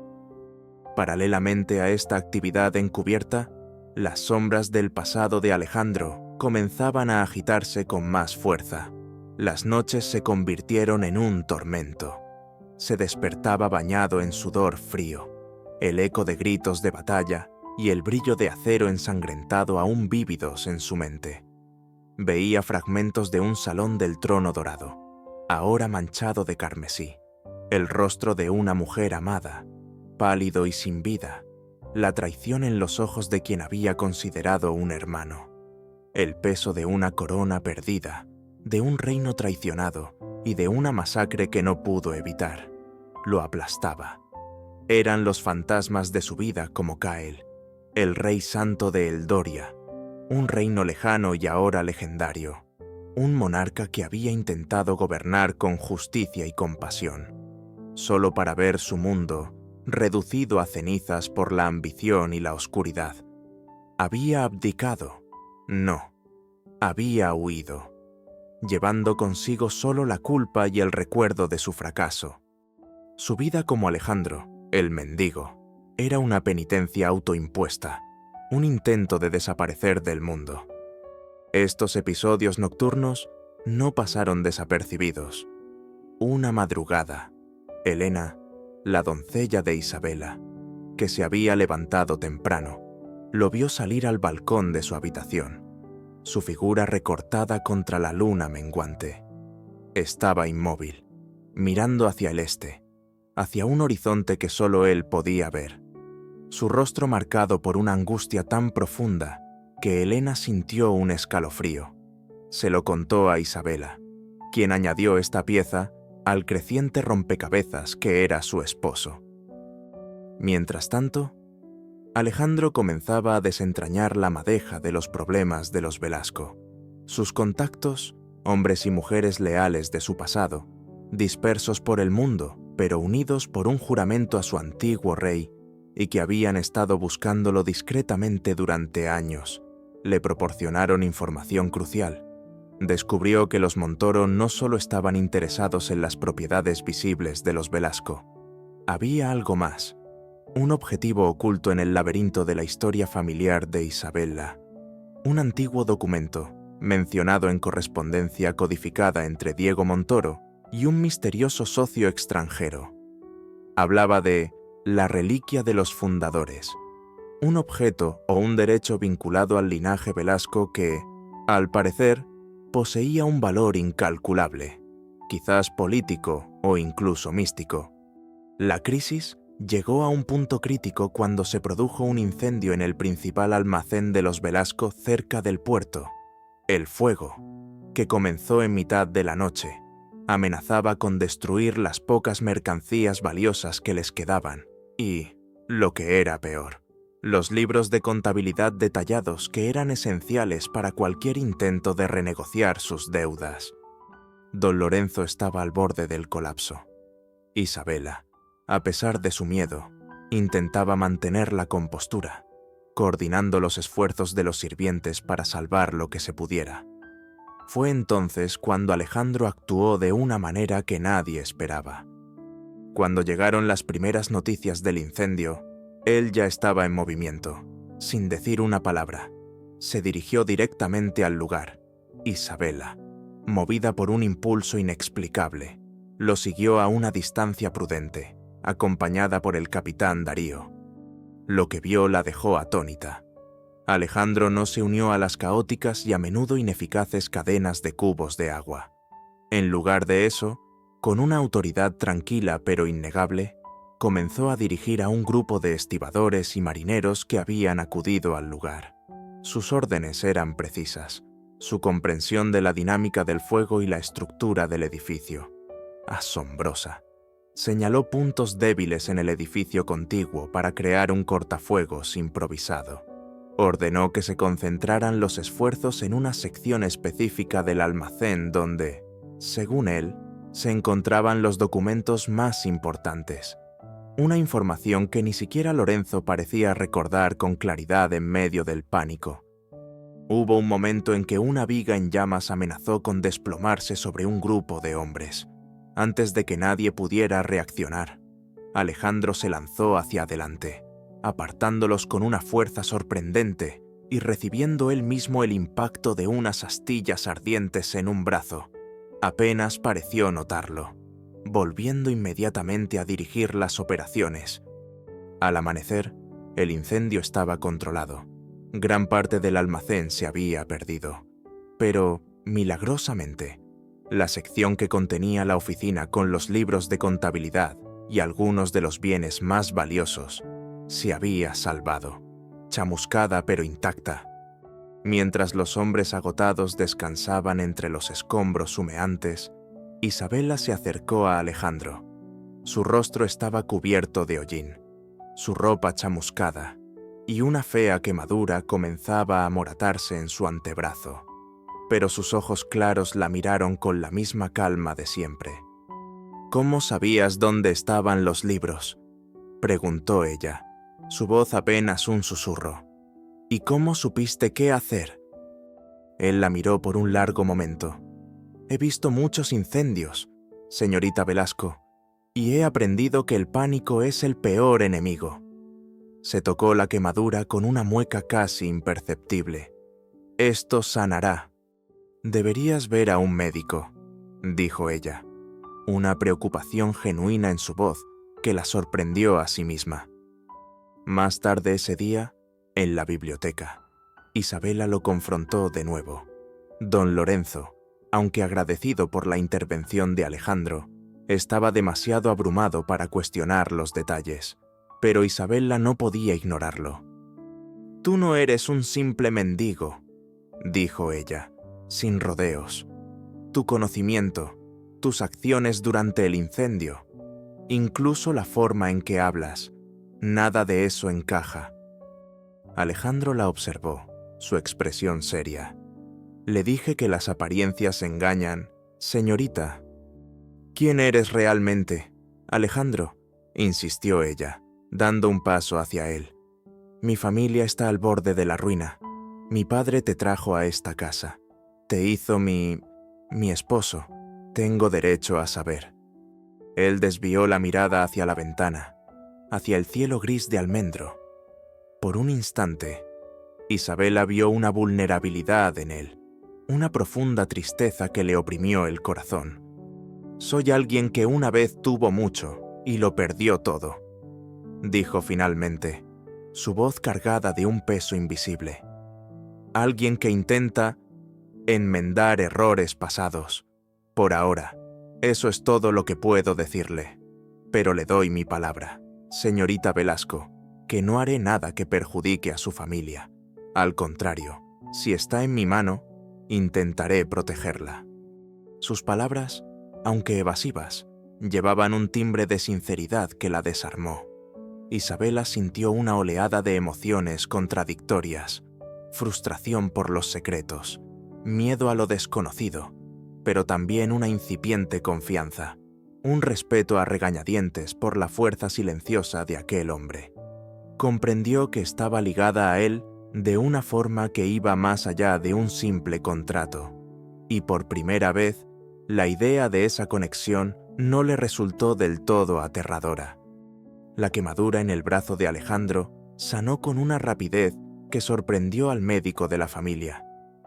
Paralelamente a esta actividad encubierta, las sombras del pasado de Alejandro comenzaban a agitarse con más fuerza. Las noches se convirtieron en un tormento. Se despertaba bañado en sudor frío, el eco de gritos de batalla y el brillo de acero ensangrentado aún vívidos en su mente. Veía fragmentos de un salón del trono dorado, ahora manchado de carmesí, el rostro de una mujer amada, pálido y sin vida, la traición en los ojos de quien había considerado un hermano, el peso de una corona perdida, de un reino traicionado y de una masacre que no pudo evitar. Lo aplastaba. Eran los fantasmas de su vida como Cael, el rey santo de Eldoria, un reino lejano y ahora legendario, un monarca que había intentado gobernar con justicia y compasión, solo para ver su mundo reducido a cenizas por la ambición y la oscuridad. ¿Había abdicado? No, había huido, llevando consigo solo la culpa y el recuerdo de su fracaso. Su vida como Alejandro, el mendigo, era una penitencia autoimpuesta, un intento de desaparecer del mundo. Estos episodios nocturnos no pasaron desapercibidos. Una madrugada, Elena, la doncella de Isabela, que se había levantado temprano, lo vio salir al balcón de su habitación, su figura recortada contra la luna menguante. Estaba inmóvil, mirando hacia el este, hacia un horizonte que solo él podía ver, su rostro marcado por una angustia tan profunda que Elena sintió un escalofrío. Se lo contó a Isabela, quien añadió esta pieza al creciente rompecabezas que era su esposo. Mientras tanto, Alejandro comenzaba a desentrañar la madeja de los problemas de los Velasco. Sus contactos, hombres y mujeres leales de su pasado, dispersos por el mundo, pero unidos por un juramento a su antiguo rey y que habían estado buscándolo discretamente durante años, le proporcionaron información crucial. Descubrió que los Montoro no solo estaban interesados en las propiedades visibles de los Velasco. Había algo más, un objetivo oculto en el laberinto de la historia familiar de Isabella. Un antiguo documento, mencionado en correspondencia codificada entre Diego Montoro y un misterioso socio extranjero. Hablaba de la reliquia de los fundadores, un objeto o un derecho vinculado al linaje Velasco que, al parecer, poseía un valor incalculable, quizás político o incluso místico. La crisis llegó a un punto crítico cuando se produjo un incendio en el principal almacén de los Velasco cerca del puerto. El fuego, que comenzó en mitad de la noche, amenazaba con destruir las pocas mercancías valiosas que les quedaban y, lo que era peor, los libros de contabilidad detallados que eran esenciales para cualquier intento de renegociar sus deudas. Don Lorenzo estaba al borde del colapso. Isabella, a pesar de su miedo, intentaba mantener la compostura, coordinando los esfuerzos de los sirvientes para salvar lo que se pudiera. Fue entonces cuando Alejandro actuó de una manera que nadie esperaba. Cuando llegaron las primeras noticias del incendio, él ya estaba en movimiento. Sin decir una palabra, se dirigió directamente al lugar. Isabella, movida por un impulso inexplicable, lo siguió a una distancia prudente, acompañada por el capitán Darío. Lo que vio la dejó atónita. Alejandro no se unió a las caóticas y a menudo ineficaces cadenas de cubos de agua. En lugar de eso, con una autoridad tranquila pero innegable, comenzó a dirigir a un grupo de estibadores y marineros que habían acudido al lugar. Sus órdenes eran precisas, su comprensión de la dinámica del fuego y la estructura del edificio, asombrosa. Señaló puntos débiles en el edificio contiguo para crear un cortafuegos improvisado. Ordenó que se concentraran los esfuerzos en una sección específica del almacén donde, según él, se encontraban los documentos más importantes. Una información que ni siquiera Lorenzo parecía recordar con claridad en medio del pánico. Hubo un momento en que una viga en llamas amenazó con desplomarse sobre un grupo de hombres. Antes de que nadie pudiera reaccionar, Alejandro se lanzó hacia adelante, apartándolos con una fuerza sorprendente y recibiendo él mismo el impacto de unas astillas ardientes en un brazo. Apenas pareció notarlo, volviendo inmediatamente a dirigir las operaciones. Al amanecer, el incendio estaba controlado. Gran parte del almacén se había perdido. Pero, milagrosamente, la sección que contenía la oficina con los libros de contabilidad y algunos de los bienes más valiosos se había salvado, chamuscada pero intacta. Mientras los hombres agotados descansaban entre los escombros humeantes, Isabella se acercó a Alejandro. Su rostro estaba cubierto de hollín, su ropa chamuscada, y una fea quemadura comenzaba a amoratarse en su antebrazo. Pero sus ojos claros la miraron con la misma calma de siempre. ¿Cómo sabías dónde estaban los libros?, preguntó ella, su voz apenas un susurro. ¿Y cómo supiste qué hacer? Él la miró por un largo momento. He visto muchos incendios, señorita Velasco, y he aprendido que el pánico es el peor enemigo. Se tocó la quemadura con una mueca casi imperceptible. Esto sanará. Deberías ver a un médico, dijo ella, una preocupación genuina en su voz que la sorprendió a sí misma. Más tarde ese día, en la biblioteca, Isabella lo confrontó de nuevo. Don Lorenzo, aunque agradecido por la intervención de Alejandro, estaba demasiado abrumado para cuestionar los detalles, pero Isabella no podía ignorarlo. «Tú no eres un simple mendigo», dijo ella, sin rodeos. «Tu conocimiento, tus acciones durante el incendio, incluso la forma en que hablas, nada de eso encaja». Alejandro la observó, su expresión seria. «Le dije que las apariencias engañan, señorita». «¿Quién eres realmente, Alejandro?», insistió ella, dando un paso hacia él. «Mi familia está al borde de la ruina. Mi padre te trajo a esta casa. Te hizo mi esposo. Tengo derecho a saber. Él desvió la mirada hacia la ventana, hacia el cielo gris de almendro. Por un instante, Isabela vio una vulnerabilidad en él, una profunda tristeza que le oprimió el corazón. Soy alguien que una vez tuvo mucho y lo perdió todo, dijo finalmente, su voz cargada de un peso invisible. Alguien que intenta enmendar errores pasados. Por ahora, eso es todo lo que puedo decirle. Pero le doy mi palabra, señorita Velasco, que no haré nada que perjudique a su familia. Al contrario, si está en mi mano, intentaré protegerla. Sus palabras, aunque evasivas, llevaban un timbre de sinceridad que la desarmó. Isabela sintió una oleada de emociones contradictorias, frustración por los secretos, miedo a lo desconocido, pero también una incipiente confianza, un respeto a regañadientes por la fuerza silenciosa de aquel hombre. Comprendió que estaba ligada a él de una forma que iba más allá de un simple contrato, y por primera vez, la idea de esa conexión no le resultó del todo aterradora. La quemadura en el brazo de Alejandro sanó con una rapidez que sorprendió al médico de la familia,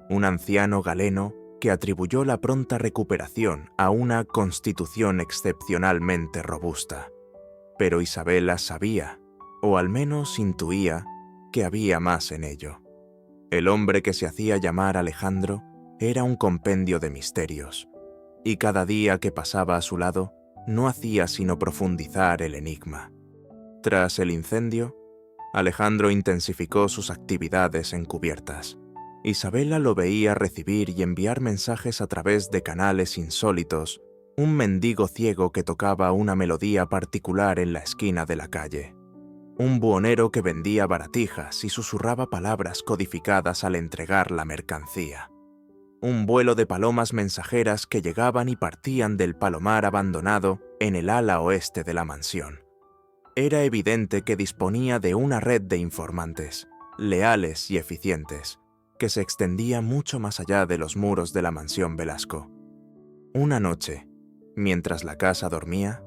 un anciano galeno que atribuyó la pronta recuperación a una constitución excepcionalmente robusta. Pero Isabela sabía, o al menos intuía, que había más en ello. El hombre que se hacía llamar Alejandro era un compendio de misterios, y cada día que pasaba a su lado no hacía sino profundizar el enigma. Tras el incendio, Alejandro intensificó sus actividades encubiertas. Isabela lo veía recibir y enviar mensajes a través de canales insólitos, un mendigo ciego que tocaba una melodía particular en la esquina de la calle, un buhonero que vendía baratijas y susurraba palabras codificadas al entregar la mercancía, un vuelo de palomas mensajeras que llegaban y partían del palomar abandonado en el ala oeste de la mansión. Era evidente que disponía de una red de informantes, leales y eficientes, que se extendía mucho más allá de los muros de la mansión Velasco. Una noche, mientras la casa dormía,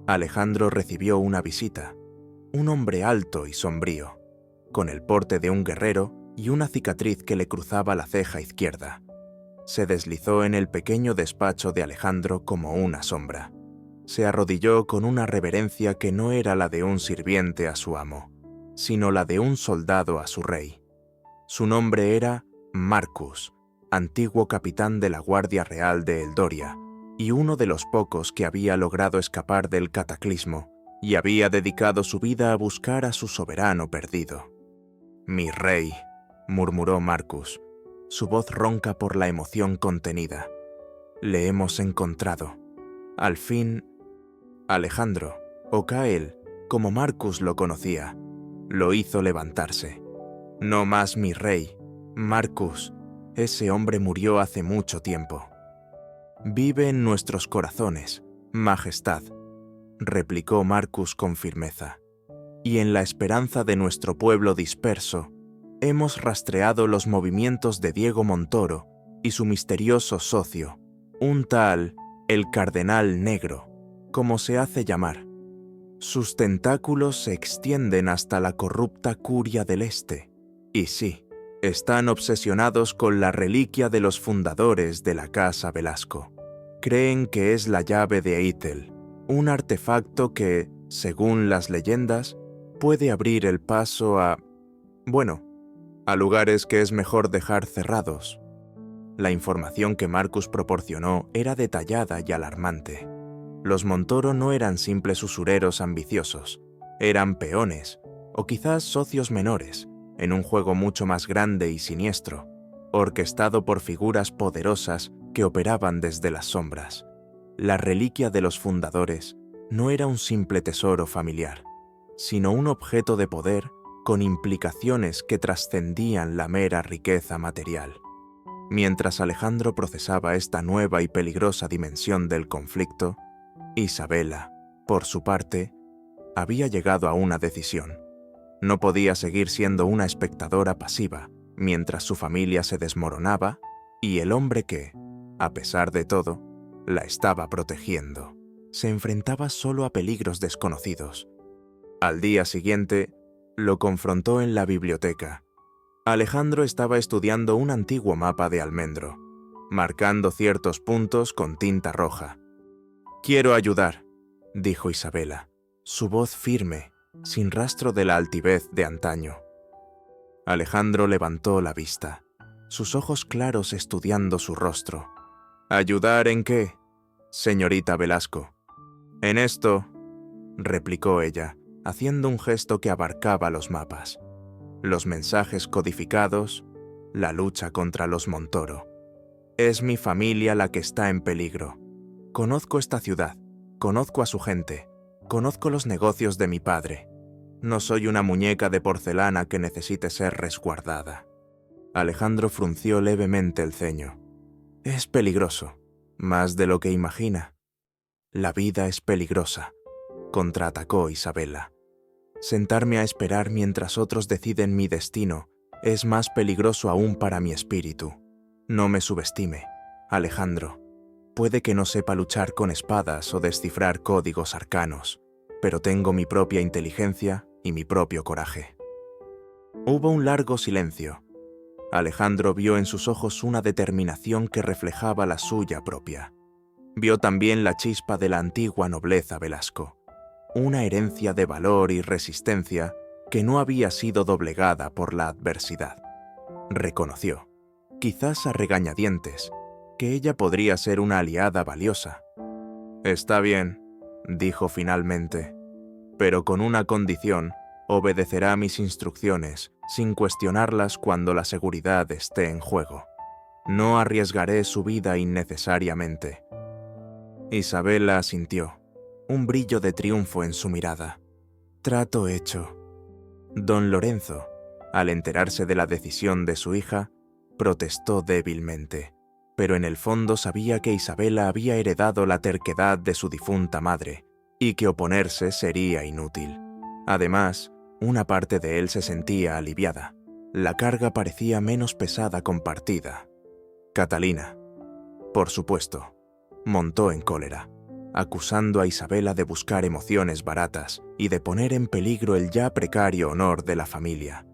Alejandro recibió una visita, un hombre alto y sombrío, con el porte de un guerrero y una cicatriz que le cruzaba la ceja izquierda. Se deslizó en el pequeño despacho de Alejandro como una sombra. Se arrodilló con una reverencia que no era la de un sirviente a su amo, sino la de un soldado a su rey. Su nombre era Marcus, antiguo capitán de la Guardia Real de Eldoria, y uno de los pocos que había logrado escapar del cataclismo y había dedicado su vida a buscar a su soberano perdido. «Mi rey», murmuró Marcus, su voz ronca por la emoción contenida. «Le hemos encontrado. Al fin...» Alejandro, o Cael, como Marcus lo conocía, lo hizo levantarse. «No más mi rey, Marcus, ese hombre murió hace mucho tiempo». «Vive en nuestros corazones, Majestad», replicó Marcus con firmeza. «Y en la esperanza de nuestro pueblo disperso, hemos rastreado los movimientos de Diego Montoro y su misterioso socio, un tal, el Cardenal Negro, como se hace llamar. Sus tentáculos se extienden hasta la corrupta Curia del Este, y sí, están obsesionados con la reliquia de los fundadores de la Casa Velasco. Creen que es la llave de Eitel, un artefacto que, según las leyendas, puede abrir el paso a lugares que es mejor dejar cerrados». La información que Marcus proporcionó era detallada y alarmante. Los Montoro no eran simples usureros ambiciosos, eran peones, o quizás socios menores, en un juego mucho más grande y siniestro, orquestado por figuras poderosas que operaban desde las sombras. La reliquia de los fundadores no era un simple tesoro familiar, sino un objeto de poder con implicaciones que trascendían la mera riqueza material. Mientras Alejandro procesaba esta nueva y peligrosa dimensión del conflicto, Isabela, por su parte, había llegado a una decisión. No podía seguir siendo una espectadora pasiva, mientras su familia se desmoronaba y el hombre que, a pesar de todo, la estaba protegiendo, se enfrentaba solo a peligros desconocidos. Al día siguiente, lo confrontó en la biblioteca. Alejandro estaba estudiando un antiguo mapa de almendro, marcando ciertos puntos con tinta roja. «Quiero ayudar», dijo Isabela, su voz firme, sin rastro de la altivez de antaño. Alejandro levantó la vista, sus ojos claros estudiando su rostro. «¿Ayudar en qué, señorita Velasco?» «En esto», replicó ella, haciendo un gesto que abarcaba los mapas, los mensajes codificados, la lucha contra los Montoro. «Es mi familia la que está en peligro. Conozco esta ciudad, conozco a su gente, conozco los negocios de mi padre. No soy una muñeca de porcelana que necesite ser resguardada». Alejandro frunció levemente el ceño. «Es peligroso, más de lo que imagina». «La vida es peligrosa», contraatacó Isabela. «Sentarme a esperar mientras otros deciden mi destino es más peligroso aún para mi espíritu. No me subestime, Alejandro. Puede que no sepa luchar con espadas o descifrar códigos arcanos, pero tengo mi propia inteligencia y mi propio coraje». Hubo un largo silencio. Alejandro vio en sus ojos una determinación que reflejaba la suya propia. Vio también la chispa de la antigua nobleza Velasco, una herencia de valor y resistencia que no había sido doblegada por la adversidad. Reconoció, quizás a regañadientes, que ella podría ser una aliada valiosa. «Está bien», dijo finalmente, «pero con una condición: obedecerá mis instrucciones sin cuestionarlas cuando la seguridad esté en juego. No arriesgaré su vida innecesariamente». Isabela asintió, un brillo de triunfo en su mirada. «Trato hecho». Don Lorenzo, al enterarse de la decisión de su hija, protestó débilmente, pero en el fondo sabía que Isabela había heredado la terquedad de su difunta madre y que oponerse sería inútil. Además, una parte de él se sentía aliviada. La carga parecía menos pesada compartida. Catalina, por supuesto, montó en cólera, acusando a Isabela de buscar emociones baratas y de poner en peligro el ya precario honor de la familia,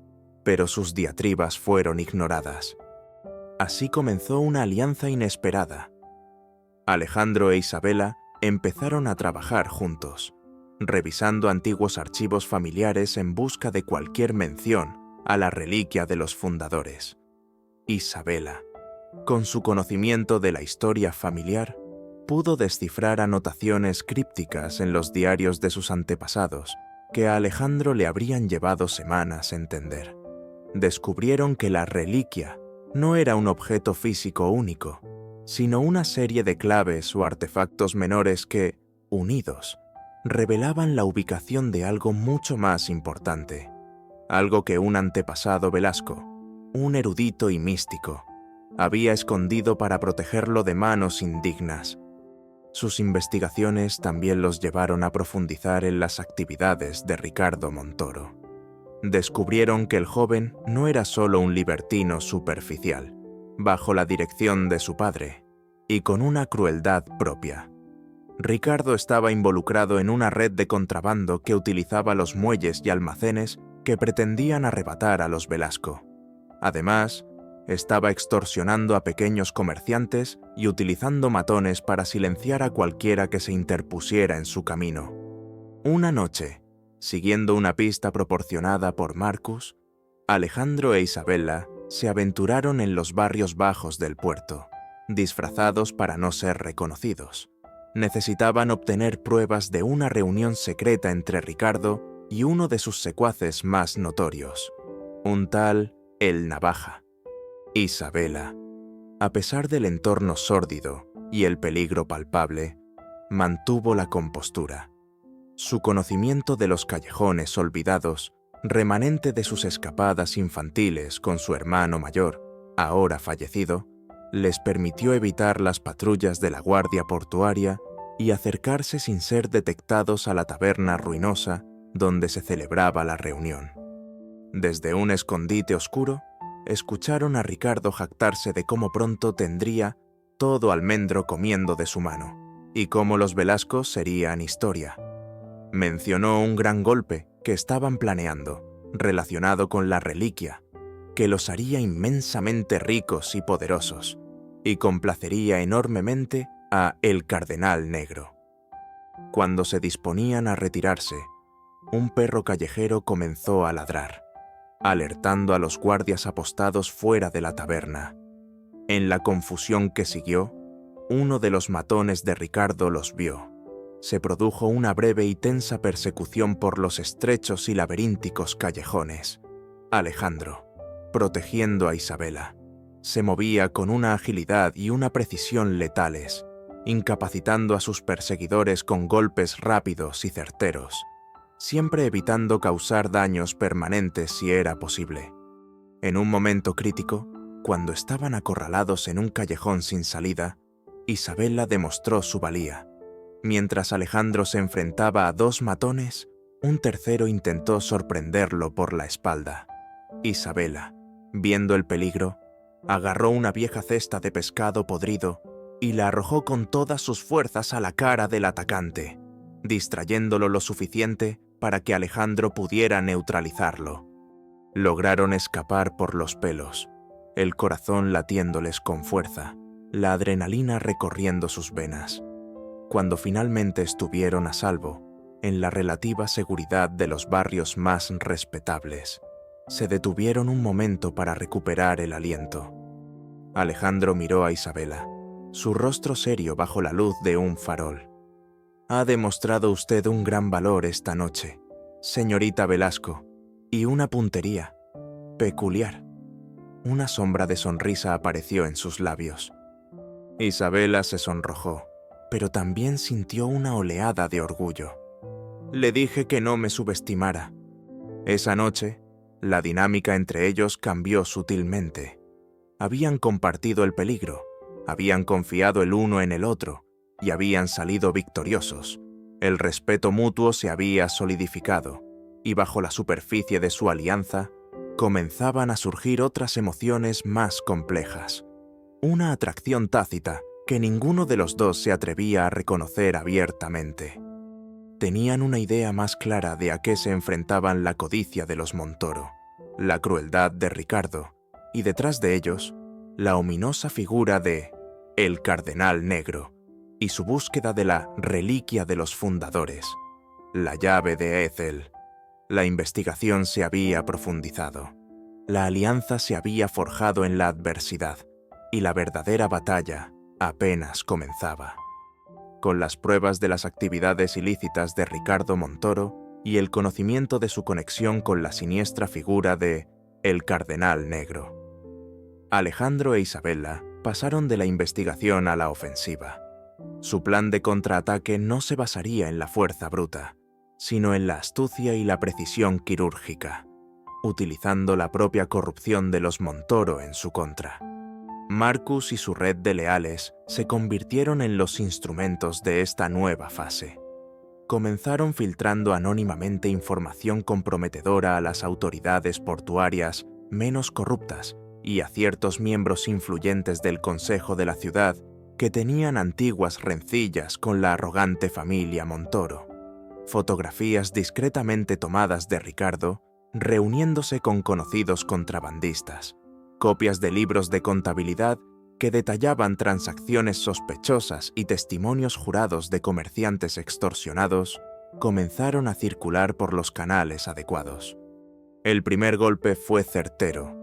pero sus diatribas fueron ignoradas. Así comenzó una alianza inesperada. Alejandro e Isabela empezaron a trabajar juntos, revisando antiguos archivos familiares en busca de cualquier mención a la reliquia de los fundadores. Isabela, con su conocimiento de la historia familiar, pudo descifrar anotaciones crípticas en los diarios de sus antepasados que a Alejandro le habrían llevado semanas entender. Descubrieron que la reliquia no era un objeto físico único, sino una serie de claves o artefactos menores que, unidos, revelaban la ubicación de algo mucho más importante, algo que un antepasado Velasco, un erudito y místico, había escondido para protegerlo de manos indignas. Sus investigaciones también los llevaron a profundizar en las actividades de Ricardo Montoro. Descubrieron que el joven no era solo un libertino superficial, bajo la dirección de su padre, y con una crueldad propia. Ricardo estaba involucrado en una red de contrabando que utilizaba los muelles y almacenes que pretendían arrebatar a los Velasco. Además, estaba extorsionando a pequeños comerciantes y utilizando matones para silenciar a cualquiera que se interpusiera en su camino. Una noche, siguiendo una pista proporcionada por Marcus, Alejandro e Isabela se aventuraron en los barrios bajos del puerto, disfrazados para no ser reconocidos. Necesitaban obtener pruebas de una reunión secreta entre Ricardo y uno de sus secuaces más notorios, un tal El Navaja. Isabela, a pesar del entorno sórdido y el peligro palpable, mantuvo la compostura. Su conocimiento de los callejones olvidados, remanente de sus escapadas infantiles con su hermano mayor, ahora fallecido, les permitió evitar las patrullas de la guardia portuaria y acercarse sin ser detectados a la taberna ruinosa donde se celebraba la reunión. Desde un escondite oscuro, escucharon a Ricardo jactarse de cómo pronto tendría todo Almendro comiendo de su mano, y cómo los Velascos serían historia. Mencionó un gran golpe que estaban planeando, relacionado con la reliquia, que los haría inmensamente ricos y poderosos, y complacería enormemente a el Cardenal Negro. Cuando se disponían a retirarse, un perro callejero comenzó a ladrar, alertando a los guardias apostados fuera de la taberna. En la confusión que siguió, uno de los matones de Ricardo los vio. Se produjo una breve y tensa persecución por los estrechos y laberínticos callejones. Alejandro, protegiendo a Isabela, se movía con una agilidad y una precisión letales, incapacitando a sus perseguidores con golpes rápidos y certeros, siempre evitando causar daños permanentes si era posible. En un momento crítico, cuando estaban acorralados en un callejón sin salida, Isabela demostró su valía. Mientras Alejandro se enfrentaba a 2 matones, un tercero intentó sorprenderlo por la espalda. Isabela, viendo el peligro, agarró una vieja cesta de pescado podrido y la arrojó con todas sus fuerzas a la cara del atacante, distrayéndolo lo suficiente para que Alejandro pudiera neutralizarlo. Lograron escapar por los pelos, el corazón latiéndoles con fuerza, la adrenalina recorriendo sus venas. Cuando finalmente estuvieron a salvo, en la relativa seguridad de los barrios más respetables, se detuvieron un momento para recuperar el aliento. Alejandro miró a Isabela, su rostro serio bajo la luz de un farol. «Ha demostrado usted un gran valor esta noche, señorita Velasco, y una puntería peculiar». Una sombra de sonrisa apareció en sus labios. Isabela se sonrojó, pero también sintió una oleada de orgullo. Le dije que no me subestimara. Esa noche, la dinámica entre ellos cambió sutilmente. Habían compartido el peligro, habían confiado el uno en el otro y habían salido victoriosos. El respeto mutuo se había solidificado y bajo la superficie de su alianza comenzaban a surgir otras emociones más complejas. Una atracción tácita que ninguno de los dos se atrevía a reconocer abiertamente. Tenían una idea más clara de a qué se enfrentaban la codicia de los Montoro, la crueldad de Ricardo, y detrás de ellos, la ominosa figura de el Cardenal Negro y su búsqueda de la reliquia de los fundadores, la llave de Ethel. La investigación se había profundizado. La alianza se había forjado en la adversidad y la verdadera batalla apenas comenzaba. Con las pruebas de las actividades ilícitas de Ricardo Montoro y el conocimiento de su conexión con la siniestra figura de el Cardenal Negro, Alejandro e Isabela pasaron de la investigación a la ofensiva. Su plan de contraataque no se basaría en la fuerza bruta, sino en la astucia y la precisión quirúrgica, utilizando la propia corrupción de los Montoro en su contra. Marcus y su red de leales se convirtieron en los instrumentos de esta nueva fase. Comenzaron filtrando anónimamente información comprometedora a las autoridades portuarias menos corruptas y a ciertos miembros influyentes del Consejo de la ciudad que tenían antiguas rencillas con la arrogante familia Montoro. Fotografías discretamente tomadas de Ricardo reuniéndose con conocidos contrabandistas, copias de libros de contabilidad que detallaban transacciones sospechosas y testimonios jurados de comerciantes extorsionados comenzaron a circular por los canales adecuados. El primer golpe fue certero.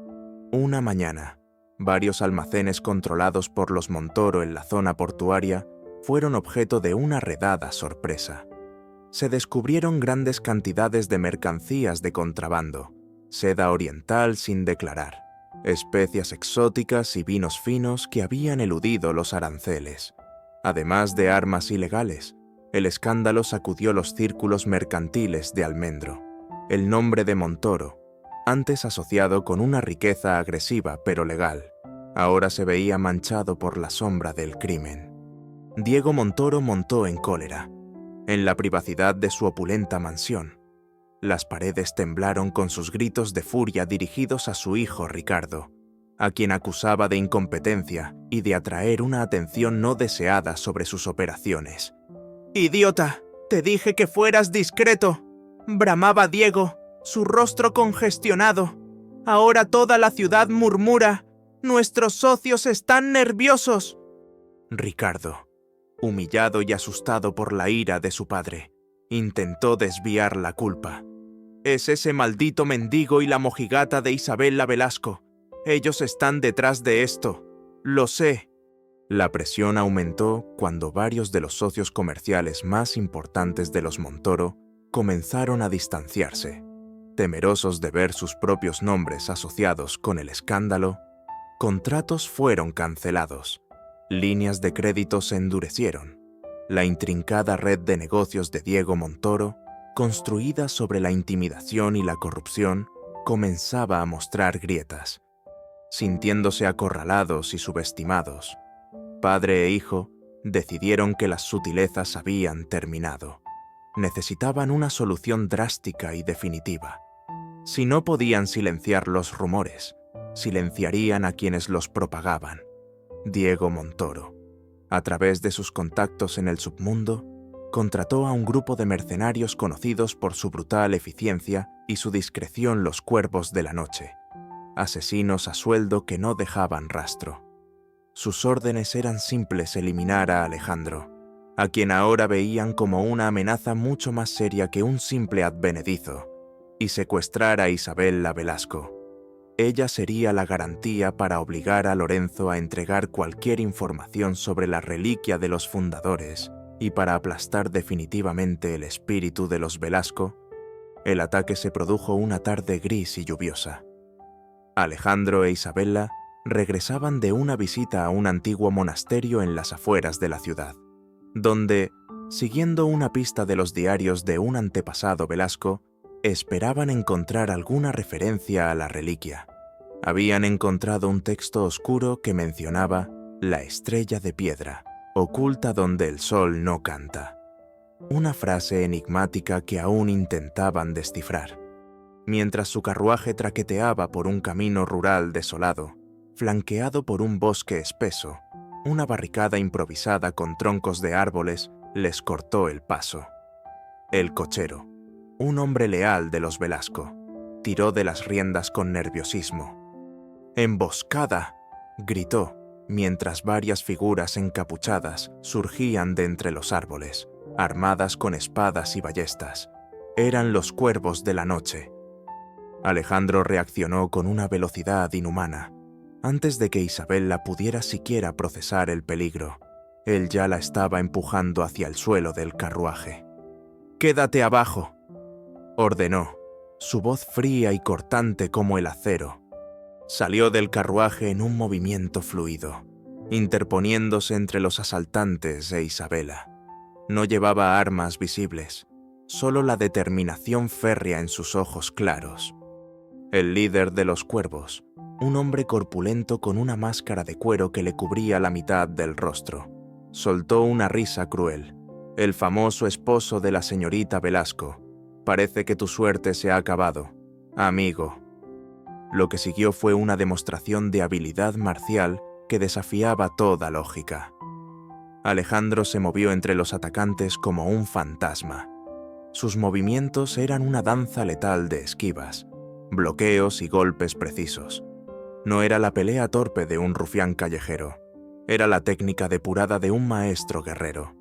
Una mañana, varios almacenes controlados por los Montoro en la zona portuaria fueron objeto de una redada sorpresa. Se descubrieron grandes cantidades de mercancías de contrabando, seda oriental sin declarar, especias exóticas y vinos finos que habían eludido los aranceles. Además de armas ilegales, el escándalo sacudió los círculos mercantiles de Almendro. El nombre de Montoro, antes asociado con una riqueza agresiva pero legal, ahora se veía manchado por la sombra del crimen. Diego Montoro montó en cólera. En la privacidad de su opulenta mansión, las paredes temblaron con sus gritos de furia dirigidos a su hijo Ricardo a quien acusaba de incompetencia y de atraer una atención no deseada sobre sus operaciones. «¡Idiota! Te dije que fueras discreto», bramaba Diego, su rostro congestionado. «Ahora toda la ciudad murmura. Nuestros socios están nerviosos». Ricardo, humillado y asustado por la ira de su padre, intentó desviar la culpa. «Es ese maldito mendigo y la mojigata de Isabella Velasco. Ellos están detrás de esto. Lo sé». La presión aumentó cuando varios de los socios comerciales más importantes de los Montoro comenzaron a distanciarse. Temerosos de ver sus propios nombres asociados con el escándalo, contratos fueron cancelados, líneas de crédito se endurecieron. La intrincada red de negocios de Diego Montoro, construida sobre la intimidación y la corrupción, comenzaba a mostrar grietas. Sintiéndose acorralados y subestimados, padre e hijo decidieron que las sutilezas habían terminado. Necesitaban una solución drástica y definitiva. Si no podían silenciar los rumores, silenciarían a quienes los propagaban. Diego Montoro, a través de sus contactos en el submundo, contrató a un grupo de mercenarios conocidos por su brutal eficiencia y su discreción, los cuervos de la noche, asesinos a sueldo que no dejaban rastro. Sus órdenes eran simples: eliminar a Alejandro, a quien ahora veían como una amenaza mucho más seria que un simple advenedizo, y secuestrar a Isabella Velasco. Ella sería la garantía para obligar a Lorenzo a entregar cualquier información sobre la reliquia de los fundadores y para aplastar definitivamente el espíritu de los Velasco. El ataque se produjo una tarde gris y lluviosa. Alejandro e Isabella regresaban de una visita a un antiguo monasterio en las afueras de la ciudad, donde, siguiendo una pista de los diarios de un antepasado Velasco, esperaban encontrar alguna referencia a la reliquia. Habían encontrado un texto oscuro que mencionaba la estrella de piedra, oculta donde el sol no canta. Una frase enigmática que aún intentaban descifrar. Mientras su carruaje traqueteaba por un camino rural desolado, flanqueado por un bosque espeso, una barricada improvisada con troncos de árboles les cortó el paso. El cochero, un hombre leal de los Velasco, tiró de las riendas con nerviosismo. «¡Emboscada!», gritó, mientras varias figuras encapuchadas surgían de entre los árboles, armadas con espadas y ballestas. Eran los cuervos de la noche. Alejandro reaccionó con una velocidad inhumana. Antes de que Isabella pudiera siquiera procesar el peligro, él ya la estaba empujando hacia el suelo del carruaje. «¡Quédate abajo!», ordenó, su voz fría y cortante como el acero. Salió del carruaje en un movimiento fluido, interponiéndose entre los asaltantes e Isabella. No llevaba armas visibles, solo la determinación férrea en sus ojos claros. El líder de los cuervos, un hombre corpulento con una máscara de cuero que le cubría la mitad del rostro, soltó una risa cruel. «El famoso esposo de la señorita Velasco. Parece que tu suerte se ha acabado, amigo». Lo que siguió fue una demostración de habilidad marcial que desafiaba toda lógica. Alejandro se movió entre los atacantes como un fantasma. Sus movimientos eran una danza letal de esquivas, bloqueos y golpes precisos. No era la pelea torpe de un rufián callejero, era la técnica depurada de un maestro guerrero.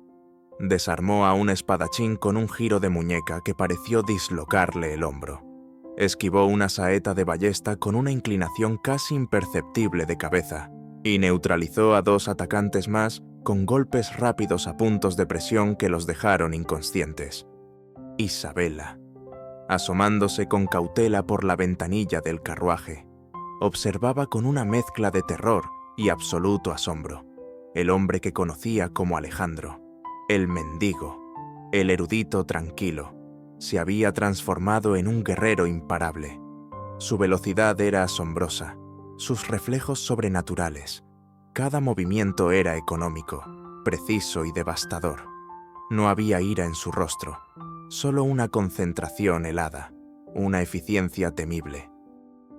Desarmó a un espadachín con un giro de muñeca que pareció dislocarle el hombro. Esquivó una saeta de ballesta con una inclinación casi imperceptible de cabeza y neutralizó a dos atacantes más con golpes rápidos a puntos de presión que los dejaron inconscientes. Isabella, asomándose con cautela por la ventanilla del carruaje, observaba con una mezcla de terror y absoluto asombro el hombre que conocía como Alejandro, el mendigo, el erudito tranquilo. Se había transformado en un guerrero imparable. Su velocidad era asombrosa, sus reflejos sobrenaturales. Cada movimiento era económico, preciso y devastador. No había ira en su rostro, solo una concentración helada, una eficiencia temible.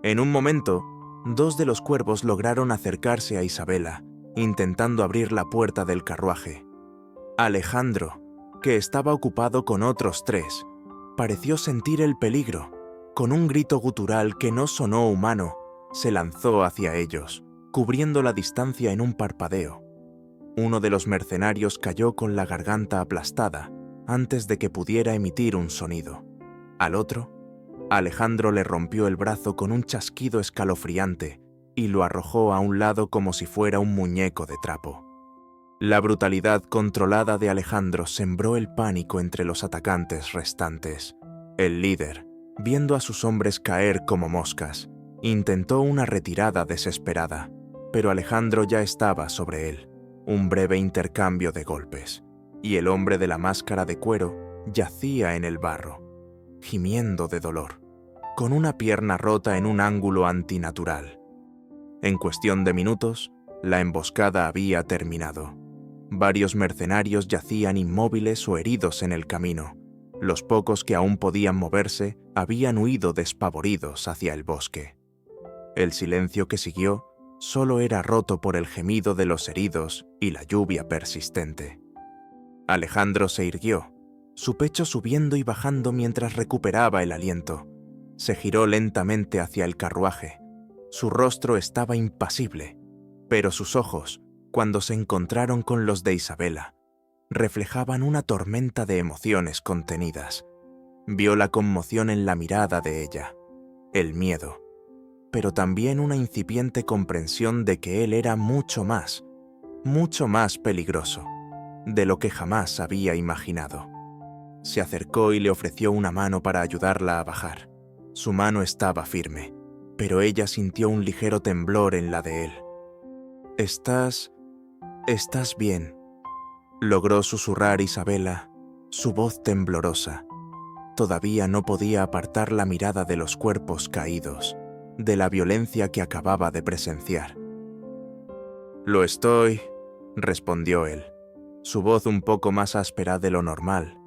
En un momento, 2 de los cuervos lograron acercarse a Isabela, intentando abrir la puerta del carruaje. Alejandro, que estaba ocupado con otros 3, pareció sentir el peligro. Con un grito gutural que no sonó humano, se lanzó hacia ellos, cubriendo la distancia en un parpadeo. Uno de los mercenarios cayó con la garganta aplastada antes de que pudiera emitir un sonido. Al otro, Alejandro le rompió el brazo con un chasquido escalofriante y lo arrojó a un lado como si fuera un muñeco de trapo. La brutalidad controlada de Alejandro sembró el pánico entre los atacantes restantes. El líder, viendo a sus hombres caer como moscas, intentó una retirada desesperada, pero Alejandro ya estaba sobre él. Un breve intercambio de golpes, y el hombre de la máscara de cuero yacía en el barro, gimiendo de dolor, con una pierna rota en un ángulo antinatural. En cuestión de minutos, la emboscada había terminado. Varios mercenarios yacían inmóviles o heridos en el camino. Los pocos que aún podían moverse habían huido despavoridos hacia el bosque. El silencio que siguió solo era roto por el gemido de los heridos y la lluvia persistente. Alejandro se irguió, su pecho subiendo y bajando mientras recuperaba el aliento. Se giró lentamente hacia el carruaje. Su rostro estaba impasible, pero sus ojos, cuando se encontraron con los de Isabela, reflejaban una tormenta de emociones contenidas. Vio la conmoción en la mirada de ella, el miedo, pero también una incipiente comprensión de que él era mucho más peligroso de lo que jamás había imaginado. Se acercó y le ofreció una mano para ayudarla a bajar. Su mano estaba firme, pero ella sintió un ligero temblor en la de él. «¿Estás bien?», logró susurrar Isabela, su voz temblorosa. Todavía no podía apartar la mirada de los cuerpos caídos, de la violencia que acababa de presenciar. «Lo estoy», respondió él, su voz un poco más áspera de lo normal.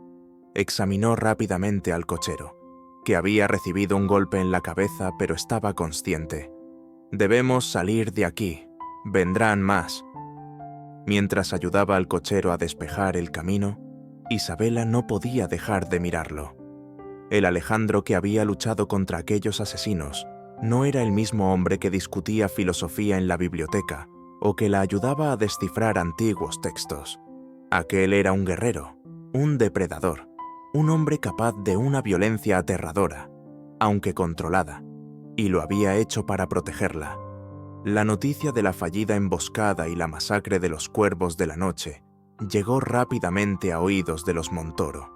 Examinó rápidamente al cochero, que había recibido un golpe en la cabeza pero estaba consciente. «Debemos salir de aquí, vendrán más». Mientras ayudaba al cochero a despejar el camino, Isabela no podía dejar de mirarlo. El Alejandro que había luchado contra aquellos asesinos no era el mismo hombre que discutía filosofía en la biblioteca o que la ayudaba a descifrar antiguos textos. Aquel era un guerrero, un depredador, un hombre capaz de una violencia aterradora, aunque controlada, y lo había hecho para protegerla. La noticia de la fallida emboscada y la masacre de los cuervos de la noche llegó rápidamente a oídos de los Montoro.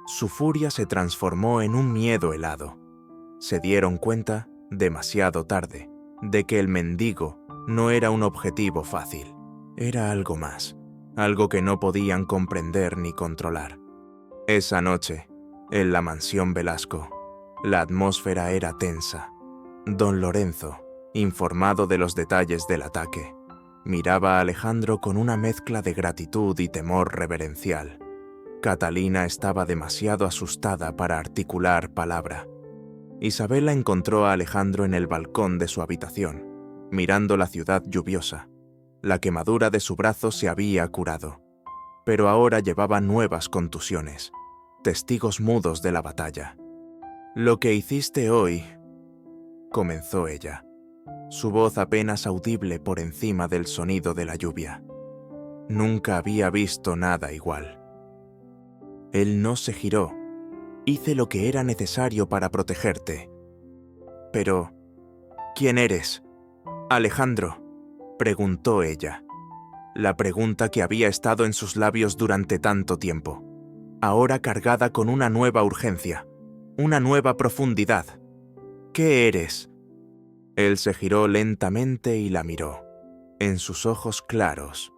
Su furia se transformó en un miedo helado. Se dieron cuenta, demasiado tarde, de que el mendigo no era un objetivo fácil. Era algo más, algo que no podían comprender ni controlar. Esa noche, en la mansión Velasco, la atmósfera era tensa. Don Lorenzo, informado de los detalles del ataque, miraba a Alejandro con una mezcla de gratitud y temor reverencial. Catalina estaba demasiado asustada para articular palabra. Isabela encontró a Alejandro en el balcón de su habitación, mirando la ciudad lluviosa. La quemadura de su brazo se había curado, pero ahora llevaba nuevas contusiones, testigos mudos de la batalla. «Lo que hiciste hoy», comenzó ella, su voz apenas audible por encima del sonido de la lluvia. «Nunca había visto nada igual». Él no se giró. «Hice lo que era necesario para protegerte». «Pero, ¿quién eres?» «Alejandro», preguntó ella. La pregunta que había estado en sus labios durante tanto tiempo, ahora cargada con una nueva urgencia, una nueva profundidad. «¿Qué eres?» Él se giró lentamente y la miró. En sus ojos claros,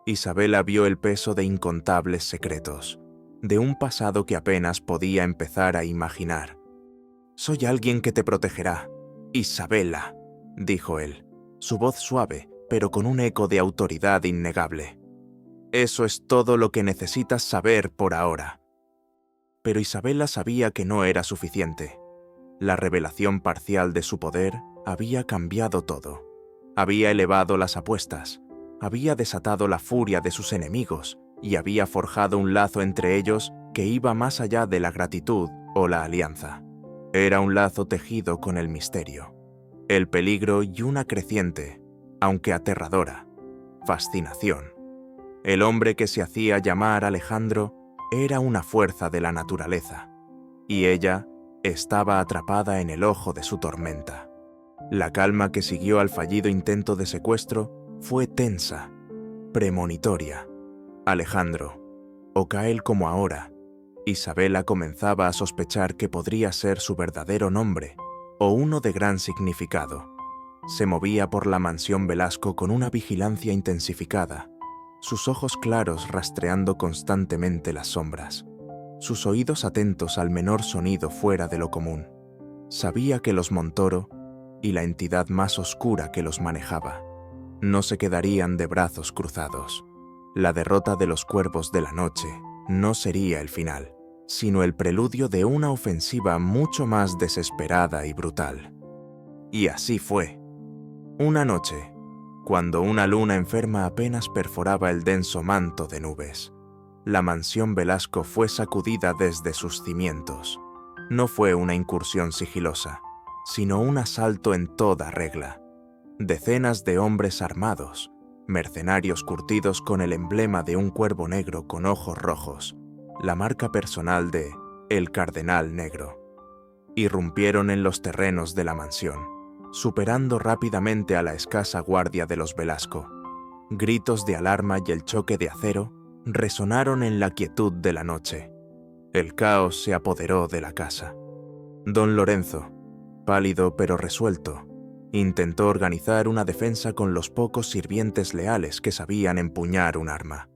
Isabela vio el peso de incontables secretos, de un pasado que apenas podía empezar a imaginar. «Soy alguien que te protegerá, Isabela», dijo él, su voz suave, pero con un eco de autoridad innegable. «Eso es todo lo que necesitas saber por ahora». Pero Isabela sabía que no era suficiente. La revelación parcial de su poder había cambiado todo. Había elevado las apuestas, había desatado la furia de sus enemigos y había forjado un lazo entre ellos que iba más allá de la gratitud o la alianza. Era un lazo tejido con el misterio, el peligro y una creciente, aunque aterradora, fascinación. El hombre que se hacía llamar Alejandro era una fuerza de la naturaleza, y ella estaba atrapada en el ojo de su tormenta. La calma que siguió al fallido intento de secuestro fue tensa, premonitoria. Alejandro, o Cael como ahora, Isabela comenzaba a sospechar que podría ser su verdadero nombre o uno de gran significado. Se movía por la mansión Velasco con una vigilancia intensificada, sus ojos claros rastreando constantemente las sombras, sus oídos atentos al menor sonido fuera de lo común. Sabía que los Montoro y la entidad más oscura que los manejaba no se quedarían de brazos cruzados. La derrota de los cuervos de la noche no sería el final, sino el preludio de una ofensiva mucho más desesperada y brutal. Y así fue. Una noche, cuando una luna enferma apenas perforaba el denso manto de nubes, la mansión Velasco fue sacudida desde sus cimientos. No fue una incursión sigilosa, sino un asalto en toda regla. Decenas de hombres armados, mercenarios curtidos con el emblema de un cuervo negro con ojos rojos, la marca personal de El Cardenal Negro, irrumpieron en los terrenos de la mansión, superando rápidamente a la escasa guardia de los Velasco. Gritos de alarma y el choque de acero resonaron en la quietud de la noche. El caos se apoderó de la casa. Don Lorenzo, pálido pero resuelto, intentó organizar una defensa con los pocos sirvientes leales que sabían empuñar un arma.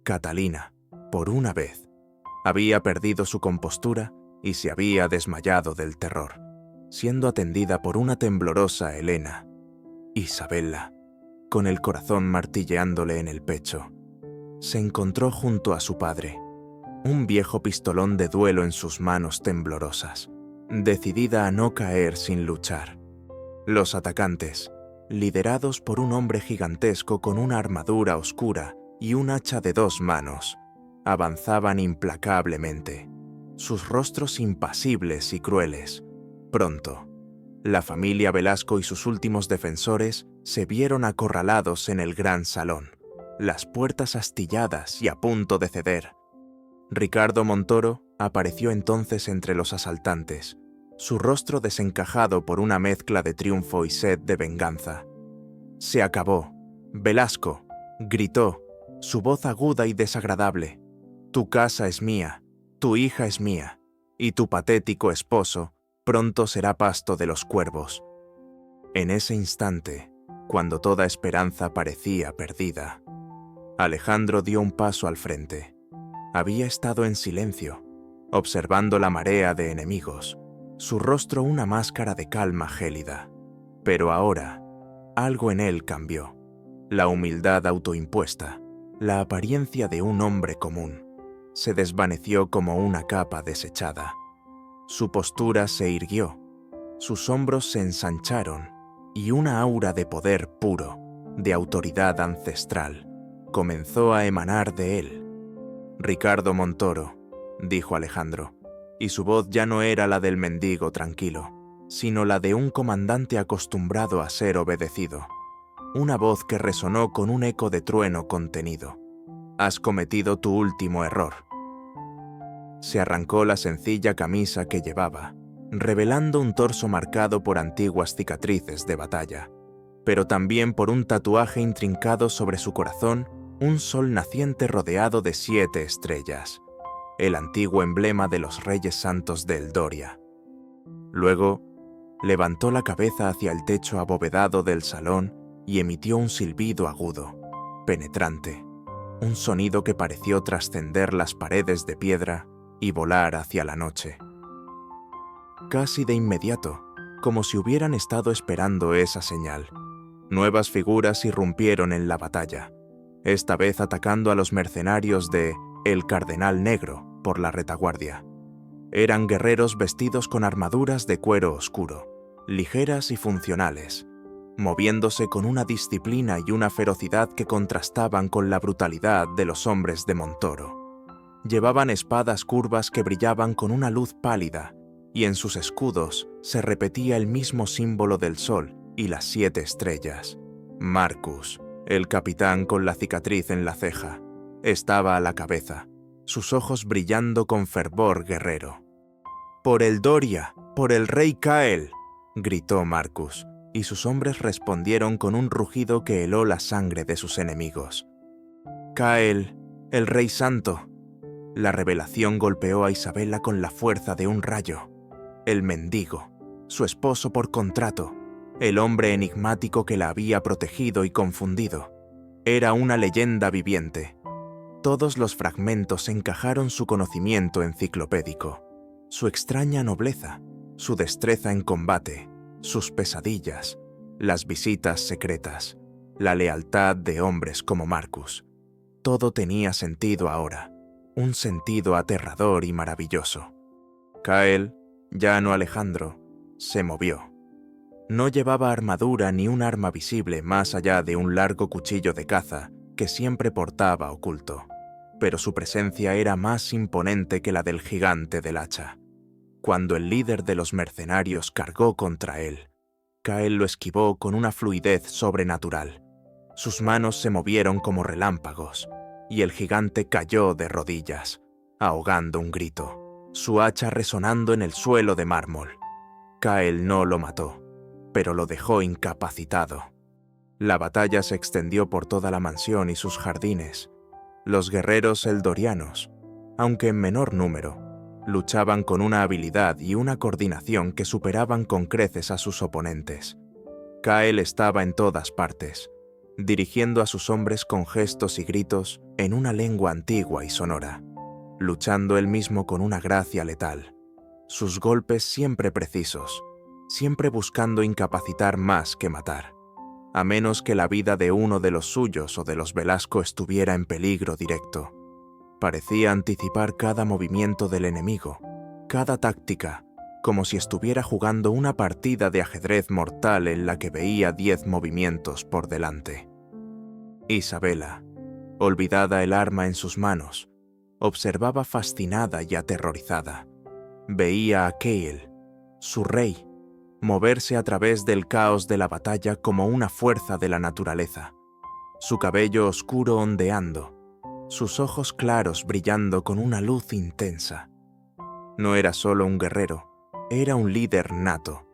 Catalina, por una vez, había perdido su compostura y se había desmayado del terror, siendo atendida por una temblorosa Elena. Isabela, con el corazón martilleándole en el pecho, se encontró junto a su padre, un viejo pistolón de duelo en sus manos temblorosas, decidida a no caer sin luchar. Los atacantes, liderados por un hombre gigantesco con una armadura oscura y un hacha de 2 manos, avanzaban implacablemente, sus rostros impasibles y crueles. Pronto, la familia Velasco y sus últimos defensores se vieron acorralados en el gran salón, las puertas astilladas y a punto de ceder. Ricardo Montoro apareció entonces entre los asaltantes, su rostro desencajado por una mezcla de triunfo y sed de venganza. «Se acabó. Velasco», gritó, su voz aguda y desagradable. «Tu casa es mía, tu hija es mía, y tu patético esposo pronto será pasto de los cuervos». En ese instante, cuando toda esperanza parecía perdida, Alejandro dio un paso al frente. Había estado en silencio, observando la marea de enemigos, su rostro una máscara de calma gélida. Pero ahora, algo en él cambió. La humildad autoimpuesta, la apariencia de un hombre común, se desvaneció como una capa desechada. Su postura se irguió, sus hombros se ensancharon y una aura de poder puro, de autoridad ancestral, comenzó a emanar de él. «Ricardo Montoro», dijo Alejandro, y su voz ya no era la del mendigo tranquilo, sino la de un comandante acostumbrado a ser obedecido. Una voz que resonó con un eco de trueno contenido. «Has cometido tu último error». Se arrancó la sencilla camisa que llevaba, revelando un torso marcado por antiguas cicatrices de batalla, pero también por un tatuaje intrincado sobre su corazón, un sol naciente rodeado de 7 estrellas, el antiguo emblema de los Reyes Santos de Eldoria. Luego, levantó la cabeza hacia el techo abovedado del salón y emitió un silbido agudo, penetrante, un sonido que pareció trascender las paredes de piedra y volar hacia la noche. Casi de inmediato, como si hubieran estado esperando esa señal, nuevas figuras irrumpieron en la batalla, esta vez atacando a los mercenarios de El Cardenal Negro por la retaguardia. Eran guerreros vestidos con armaduras de cuero oscuro, ligeras y funcionales, moviéndose con una disciplina y una ferocidad que contrastaban con la brutalidad de los hombres de Montoro. Llevaban espadas curvas que brillaban con una luz pálida, y en sus escudos se repetía el mismo símbolo del sol y las 7 estrellas. Marcus, el capitán con la cicatriz en la ceja, estaba a la cabeza, sus ojos brillando con fervor guerrero. «¡Por el Doria! ¡Por el rey Cael!», gritó Marcus, y sus hombres respondieron con un rugido que heló la sangre de sus enemigos. «Cael, el rey santo». La revelación golpeó a Isabela con la fuerza de un rayo. El mendigo, su esposo por contrato, el hombre enigmático que la había protegido y confundido, era una leyenda viviente. Todos los fragmentos encajaron su conocimiento enciclopédico, su extraña nobleza, su destreza en combate, sus pesadillas, las visitas secretas, la lealtad de hombres como Marcus. Todo tenía sentido ahora, un sentido aterrador y maravilloso. Cael, ya no Alejandro, se movió. No llevaba armadura ni un arma visible más allá de un largo cuchillo de caza que siempre portaba oculto, pero su presencia era más imponente que la del gigante del hacha. Cuando el líder de los mercenarios cargó contra él, Cael lo esquivó con una fluidez sobrenatural. Sus manos se movieron como relámpagos, y el gigante cayó de rodillas, ahogando un grito, su hacha resonando en el suelo de mármol. Cael no lo mató, pero lo dejó incapacitado. La batalla se extendió por toda la mansión y sus jardines. Los guerreros eldorianos, aunque en menor número, luchaban con una habilidad y una coordinación que superaban con creces a sus oponentes. Cael estaba en todas partes, dirigiendo a sus hombres con gestos y gritos en una lengua antigua y sonora, luchando él mismo con una gracia letal, sus golpes siempre precisos, siempre buscando incapacitar más que matar, a menos que la vida de uno de los suyos o de los Velasco estuviera en peligro directo. Parecía anticipar cada movimiento del enemigo, cada táctica, como si estuviera jugando una partida de ajedrez mortal en la que veía 10 movimientos por delante. Isabela, olvidada el arma en sus manos, observaba fascinada y aterrorizada. Veía a Cael, su rey, moverse a través del caos de la batalla como una fuerza de la naturaleza, su cabello oscuro ondeando, sus ojos claros brillando con una luz intensa. No era solo un guerrero, era un líder nato,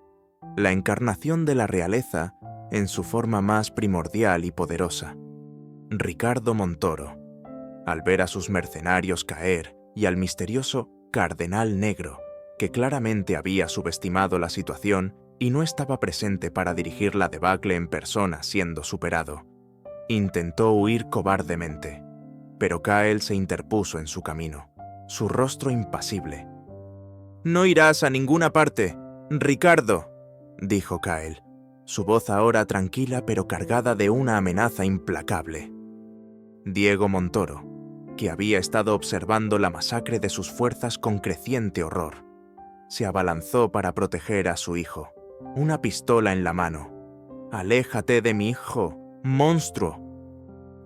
la encarnación de la realeza en su forma más primordial y poderosa. Ricardo Montoro, al ver a sus mercenarios caer y al misterioso Cardenal Negro, que claramente había subestimado la situación y no estaba presente para dirigir la debacle en persona siendo superado, intentó huir cobardemente, pero Cael se interpuso en su camino, su rostro impasible. «No irás a ninguna parte, Ricardo», dijo Cael, su voz ahora tranquila pero cargada de una amenaza implacable. Diego Montoro, que había estado observando la masacre de sus fuerzas con creciente horror, se abalanzó para proteger a su hijo, una pistola en la mano. «¡Aléjate de mi hijo, monstruo!».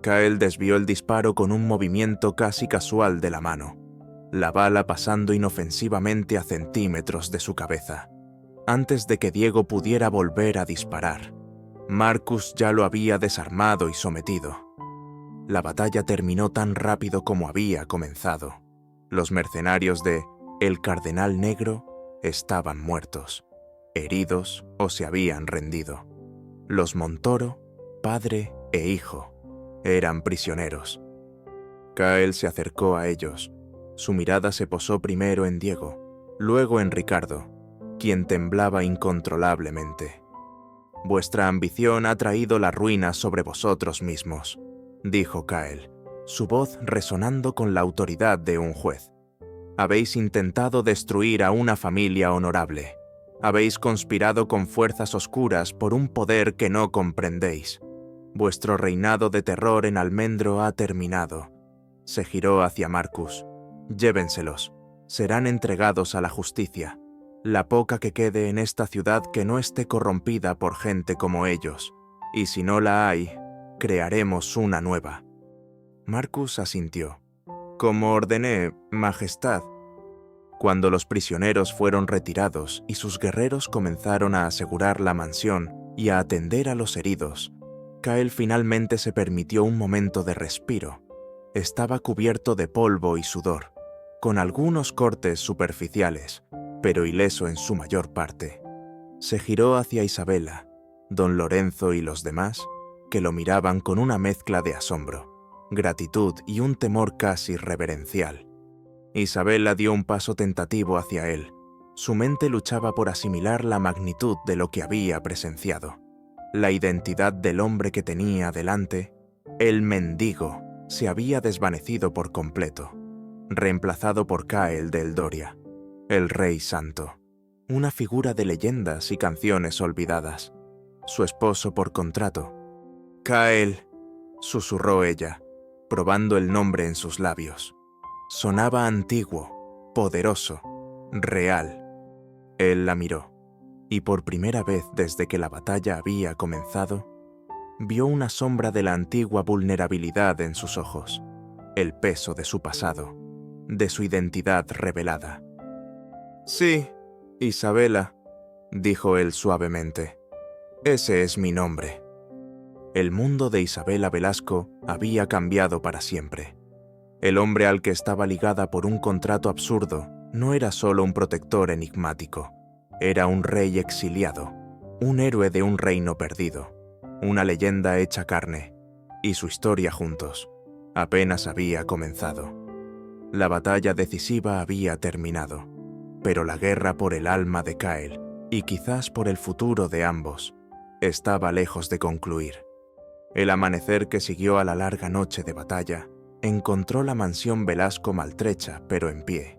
Cael desvió el disparo con un movimiento casi casual de la mano, la bala pasando inofensivamente a centímetros de su cabeza. Antes de que Diego pudiera volver a disparar, Marcus ya lo había desarmado y sometido. La batalla terminó tan rápido como había comenzado. Los mercenarios de El Cardenal Negro estaban muertos, heridos o se habían rendido. Los Montoro, padre e hijo, eran prisioneros. Cael se acercó a ellos. Su mirada se posó primero en Diego, luego en Ricardo, quien temblaba incontrolablemente. «Vuestra ambición ha traído la ruina sobre vosotros mismos», dijo Cael, su voz resonando con la autoridad de un juez. «Habéis intentado destruir a una familia honorable. Habéis conspirado con fuerzas oscuras por un poder que no comprendéis. Vuestro reinado de terror en Almendro ha terminado». Se giró hacia Marcus. «Llévenselos. Serán entregados a la justicia. la poca que quede en esta ciudad que no esté corrompida por gente como ellos, y si no la hay, crearemos una nueva. Marcus asintió. Como ordené, Majestad. Cuando los prisioneros fueron retirados y sus guerreros comenzaron a asegurar la mansión y a atender a los heridos, Kael finalmente se permitió un momento de respiro. Estaba cubierto de polvo y sudor, con algunos cortes superficiales, pero ileso en su mayor parte. Se giró hacia Isabela, don Lorenzo y los demás, que lo miraban con una mezcla de asombro, gratitud y un temor casi reverencial. Isabela dio un paso tentativo hacia él. Su mente luchaba por asimilar la magnitud de lo que había presenciado. La identidad del hombre que tenía delante, el mendigo, se había desvanecido por completo, reemplazado por Kael de Eldoria, el Rey Santo, una figura de leyendas y canciones olvidadas, su esposo por contrato. «Kael», susurró ella, probando el nombre en sus labios. Sonaba antiguo, poderoso, real. Él la miró, y por primera vez desde que la batalla había comenzado, vio una sombra de la antigua vulnerabilidad en sus ojos, el peso de su pasado, de su identidad revelada. «Sí, Isabela», dijo él suavemente, «ese es mi nombre». El mundo de Isabela Velasco había cambiado para siempre. El hombre al que estaba ligada por un contrato absurdo no era solo un protector enigmático, era un rey exiliado, un héroe de un reino perdido, una leyenda hecha carne, y su historia juntos apenas había comenzado. La batalla decisiva había terminado, pero la guerra por el alma de Kael, y quizás por el futuro de ambos, estaba lejos de concluir. El amanecer que siguió a la larga noche de batalla encontró la mansión Velasco maltrecha pero en pie,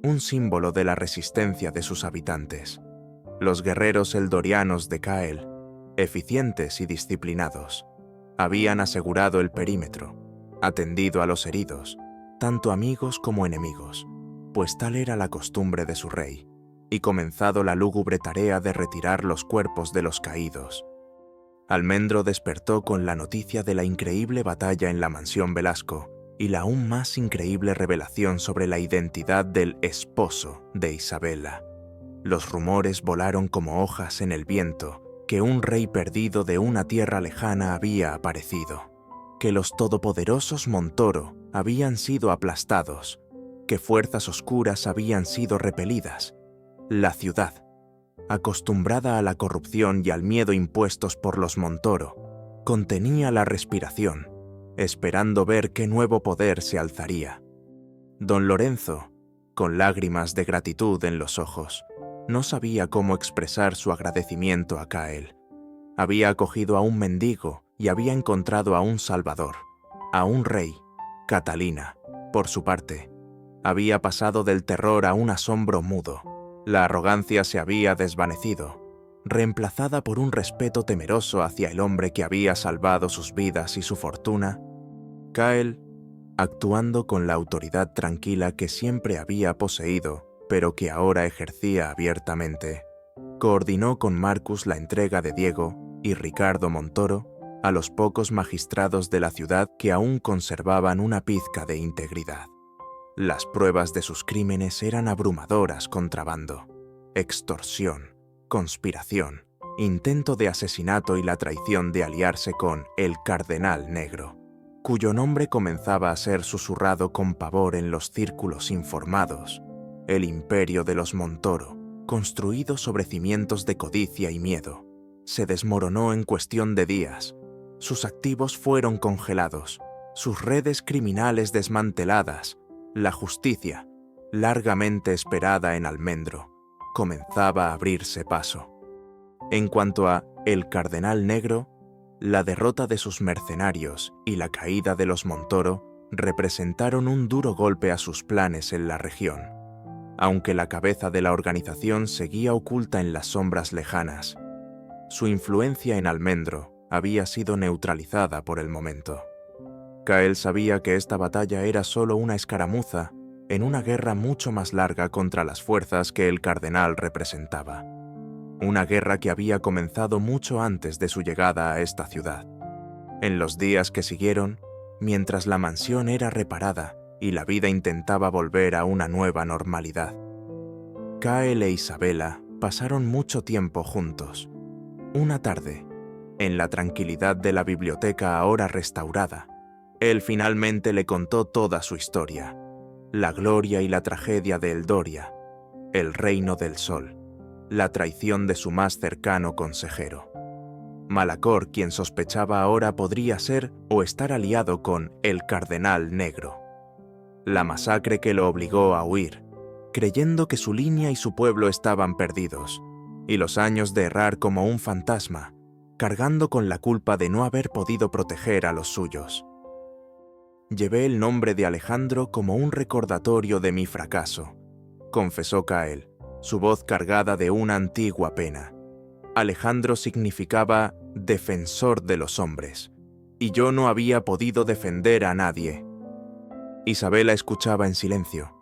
un símbolo de la resistencia de sus habitantes. Los guerreros eldorianos de Kael, eficientes y disciplinados, habían asegurado el perímetro, atendido a los heridos, tanto amigos como enemigos, pues tal era la costumbre de su rey, y comenzado la lúgubre tarea de retirar los cuerpos de los caídos. Almendro despertó con la noticia de la increíble batalla en la mansión Velasco y la aún más increíble revelación sobre la identidad del esposo de Isabela. Los rumores volaron como hojas en el viento que un rey perdido de una tierra lejana había aparecido, que los todopoderosos Montoro habían sido aplastados, que fuerzas oscuras habían sido repelidas. La ciudad, acostumbrada a la corrupción y al miedo impuestos por los Montoro, contenía la respiración, esperando ver qué nuevo poder se alzaría. Don Lorenzo, con lágrimas de gratitud en los ojos, no sabía cómo expresar su agradecimiento a Kael. Había acogido a un mendigo y había encontrado a un salvador, a un rey. Catalina, por su parte, había pasado del terror a un asombro mudo. La arrogancia se había desvanecido, reemplazada por un respeto temeroso hacia el hombre que había salvado sus vidas y su fortuna. Kael, actuando con la autoridad tranquila que siempre había poseído, pero que ahora ejercía abiertamente, coordinó con Marcus la entrega de Diego y Ricardo Montoro a los pocos magistrados de la ciudad que aún conservaban una pizca de integridad. Las pruebas de sus crímenes eran abrumadoras: contrabando, extorsión, conspiración, intento de asesinato y la traición de aliarse con el Cardenal Negro, cuyo nombre comenzaba a ser susurrado con pavor en los círculos informados. El imperio de los Montoro, construido sobre cimientos de codicia y miedo, se desmoronó en cuestión de días. Sus activos fueron congelados, sus redes criminales desmanteladas. La justicia, largamente esperada en Almendro, comenzaba a abrirse paso. En cuanto a el Cardenal Negro, la derrota de sus mercenarios y la caída de los Montoro representaron un duro golpe a sus planes en la región. Aunque la cabeza de la organización seguía oculta en las sombras lejanas, su influencia en Almendro había sido neutralizada por el momento. Kael sabía que esta batalla era solo una escaramuza en una guerra mucho más larga contra las fuerzas que el cardenal representaba. Una guerra que había comenzado mucho antes de su llegada a esta ciudad. En los días que siguieron, mientras la mansión era reparada y la vida intentaba volver a una nueva normalidad, Kael e Isabela pasaron mucho tiempo juntos. Una tarde, en la tranquilidad de la biblioteca ahora restaurada, él finalmente le contó toda su historia, la gloria y la tragedia de Eldoria, el reino del sol, la traición de su más cercano consejero. Malacor, quien sospechaba ahora, podría ser o estar aliado con el Cardenal Negro. La masacre que lo obligó a huir, creyendo que su línea y su pueblo estaban perdidos, y los años de errar como un fantasma, cargando con la culpa de no haber podido proteger a los suyos. Llevé el nombre de Alejandro como un recordatorio de mi fracaso, confesó Kael, su voz cargada de una antigua pena. Alejandro significaba defensor de los hombres, y yo no había podido defender a nadie. Isabela escuchaba en silencio,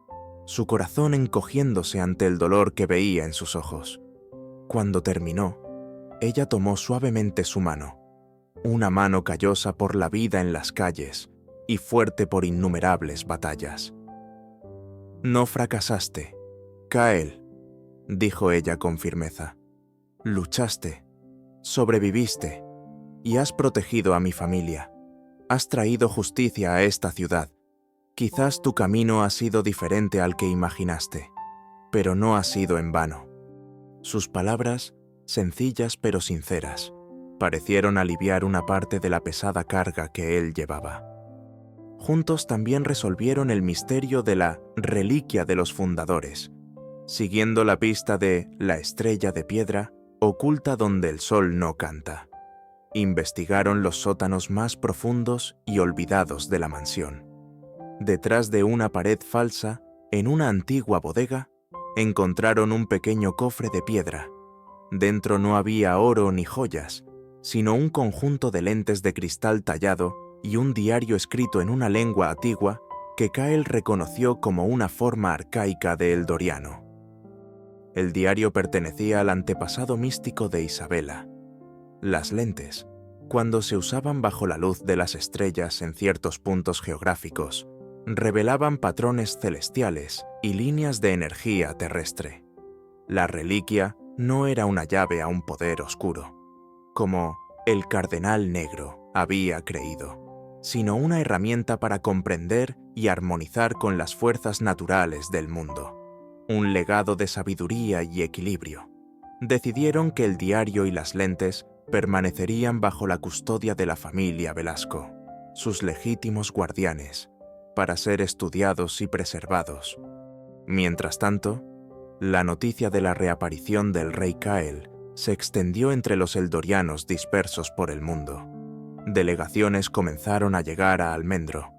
su corazón encogiéndose ante el dolor que veía en sus ojos. Cuando terminó, ella tomó suavemente su mano, una mano callosa por la vida en las calles y fuerte por innumerables batallas. No fracasaste, Kael, dijo ella con firmeza. Luchaste, sobreviviste y has protegido a mi familia. Has traído justicia a esta ciudad. Quizás tu camino ha sido diferente al que imaginaste, pero no ha sido en vano. Sus palabras, sencillas pero sinceras, parecieron aliviar una parte de la pesada carga que él llevaba. Juntos también resolvieron el misterio de la reliquia de los fundadores, siguiendo la pista de la estrella de piedra oculta donde el sol no canta. Investigaron los sótanos más profundos y olvidados de la mansión. Detrás de una pared falsa, en una antigua bodega, encontraron un pequeño cofre de piedra. Dentro no había oro ni joyas, sino un conjunto de lentes de cristal tallado y un diario escrito en una lengua antigua que Kael reconoció como una forma arcaica de eldoriano. El diario pertenecía al antepasado místico de Isabela. Las lentes, cuando se usaban bajo la luz de las estrellas en ciertos puntos geográficos, revelaban patrones celestiales y líneas de energía terrestre. La reliquia no era una llave a un poder oscuro, como el Cardenal Negro había creído, sino una herramienta para comprender y armonizar con las fuerzas naturales del mundo. Un legado de sabiduría y equilibrio. Decidieron que el diario y las lentes permanecerían bajo la custodia de la familia Velasco, sus legítimos guardianes, para ser estudiados y preservados. Mientras tanto, la noticia de la reaparición del rey Kael se extendió entre los eldorianos dispersos por el mundo. Delegaciones comenzaron a llegar a Almendro,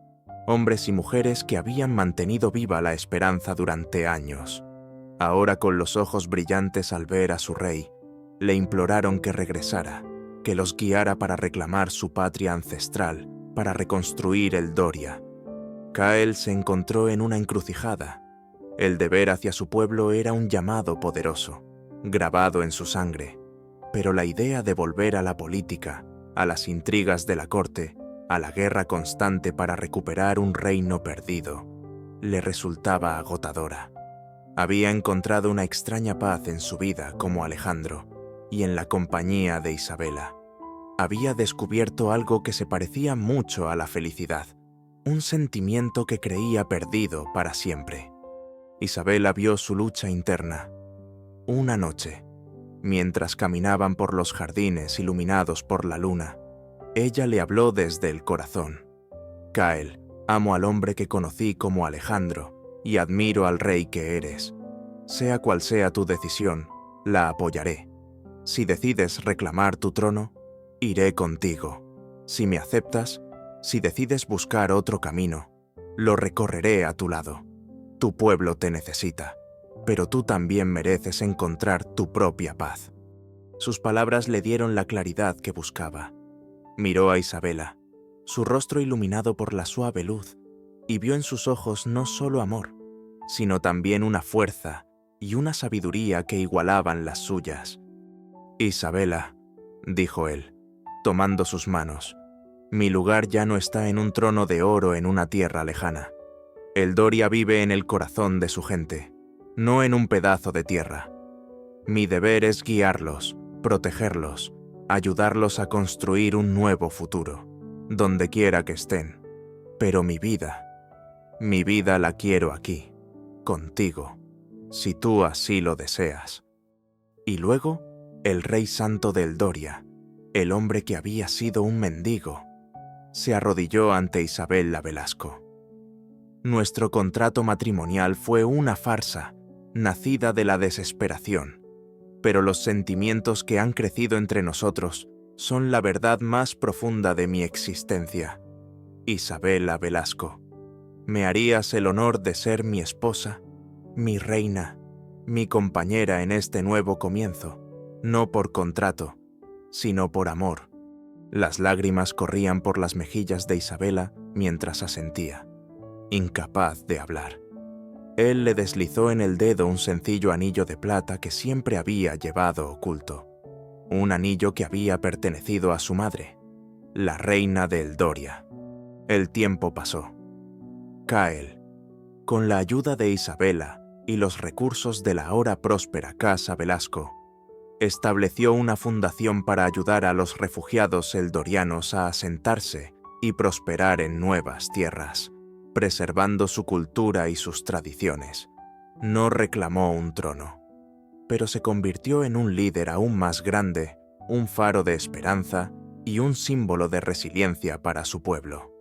hombres y mujeres que habían mantenido viva la esperanza durante años. Ahora, con los ojos brillantes al ver a su rey, le imploraron que regresara, que los guiara para reclamar su patria ancestral, para reconstruir Eldoria. Kael se encontró en una encrucijada. El deber hacia su pueblo era un llamado poderoso, grabado en su sangre, pero la idea de volver a la política, a las intrigas de la corte, a la guerra constante para recuperar un reino perdido, le resultaba agotadora. Había encontrado una extraña paz en su vida como Alejandro y en la compañía de Isabela. Había descubierto algo que se parecía mucho a la felicidad, un sentimiento que creía perdido para siempre. Isabela vio su lucha interna. Una noche, mientras caminaban por los jardines iluminados por la luna, ella le habló desde el corazón. Kael, amo al hombre que conocí como Alejandro y admiro al rey que eres. Sea cual sea tu decisión, la apoyaré. Si decides reclamar tu trono, iré contigo. Si me aceptas, si decides buscar otro camino, lo recorreré a tu lado. Tu pueblo te necesita, pero tú también mereces encontrar tu propia paz. Sus palabras le dieron la claridad que buscaba. Miró a Isabela, su rostro iluminado por la suave luz, y vio en sus ojos no solo amor, sino también una fuerza y una sabiduría que igualaban las suyas. «Isabela», dijo él, tomando sus manos, «mi lugar ya no está en un trono de oro en una tierra lejana. El Doria vive en el corazón de su gente, no en un pedazo de tierra. Mi deber es guiarlos, protegerlos, ayudarlos a construir un nuevo futuro, donde quiera que estén. Pero mi vida la quiero aquí, contigo, si tú así lo deseas». Y luego, el rey santo del Doria, el hombre que había sido un mendigo, se arrodilló ante Isabel la Velasco. Nuestro contrato matrimonial fue una farsa, nacida de la desesperación, pero los sentimientos que han crecido entre nosotros son la verdad más profunda de mi existencia. Isabela Velasco, ¿me harías el honor de ser mi esposa, mi reina, mi compañera en este nuevo comienzo, no por contrato, sino por amor? Las lágrimas corrían por las mejillas de Isabela mientras asentía, incapaz de hablar. Él le deslizó en el dedo un sencillo anillo de plata que siempre había llevado oculto, un anillo que había pertenecido a su madre, la reina del Doria. El tiempo pasó. Cael, con la ayuda de Isabela y los recursos de la ahora próspera Casa Velasco, estableció una fundación para ayudar a los refugiados eldorianos a asentarse y prosperar en nuevas tierras, preservando su cultura y sus tradiciones. No reclamó un trono, pero se convirtió en un líder aún más grande, un faro de esperanza y un símbolo de resiliencia para su pueblo.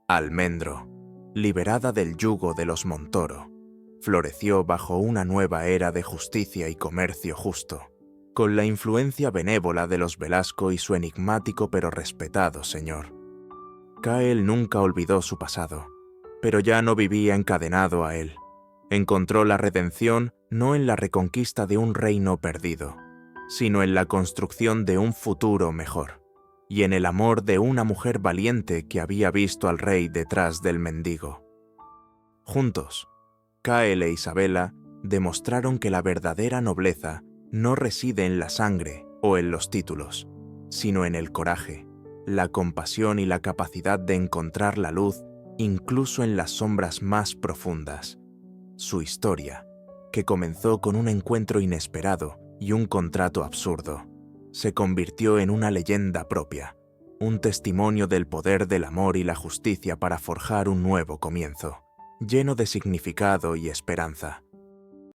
Almendro, liberada del yugo de los Montoro, floreció bajo una nueva era de justicia y comercio justo, con la influencia benévola de los Velasco y su enigmático pero respetado señor. Cael nunca olvidó su pasado, pero ya no vivía encadenado a él. Encontró la redención no en la reconquista de un reino perdido, sino en la construcción de un futuro mejor, y en el amor de una mujer valiente que había visto al rey detrás del mendigo. Juntos, Cael e Isabela demostraron que la verdadera nobleza no reside en la sangre o en los títulos, sino en el coraje, la compasión y la capacidad de encontrar la luz incluso en las sombras más profundas. Su historia, que comenzó con un encuentro inesperado y un contrato absurdo, se convirtió en una leyenda propia, un testimonio del poder del amor y la justicia para forjar un nuevo comienzo, lleno de significado y esperanza.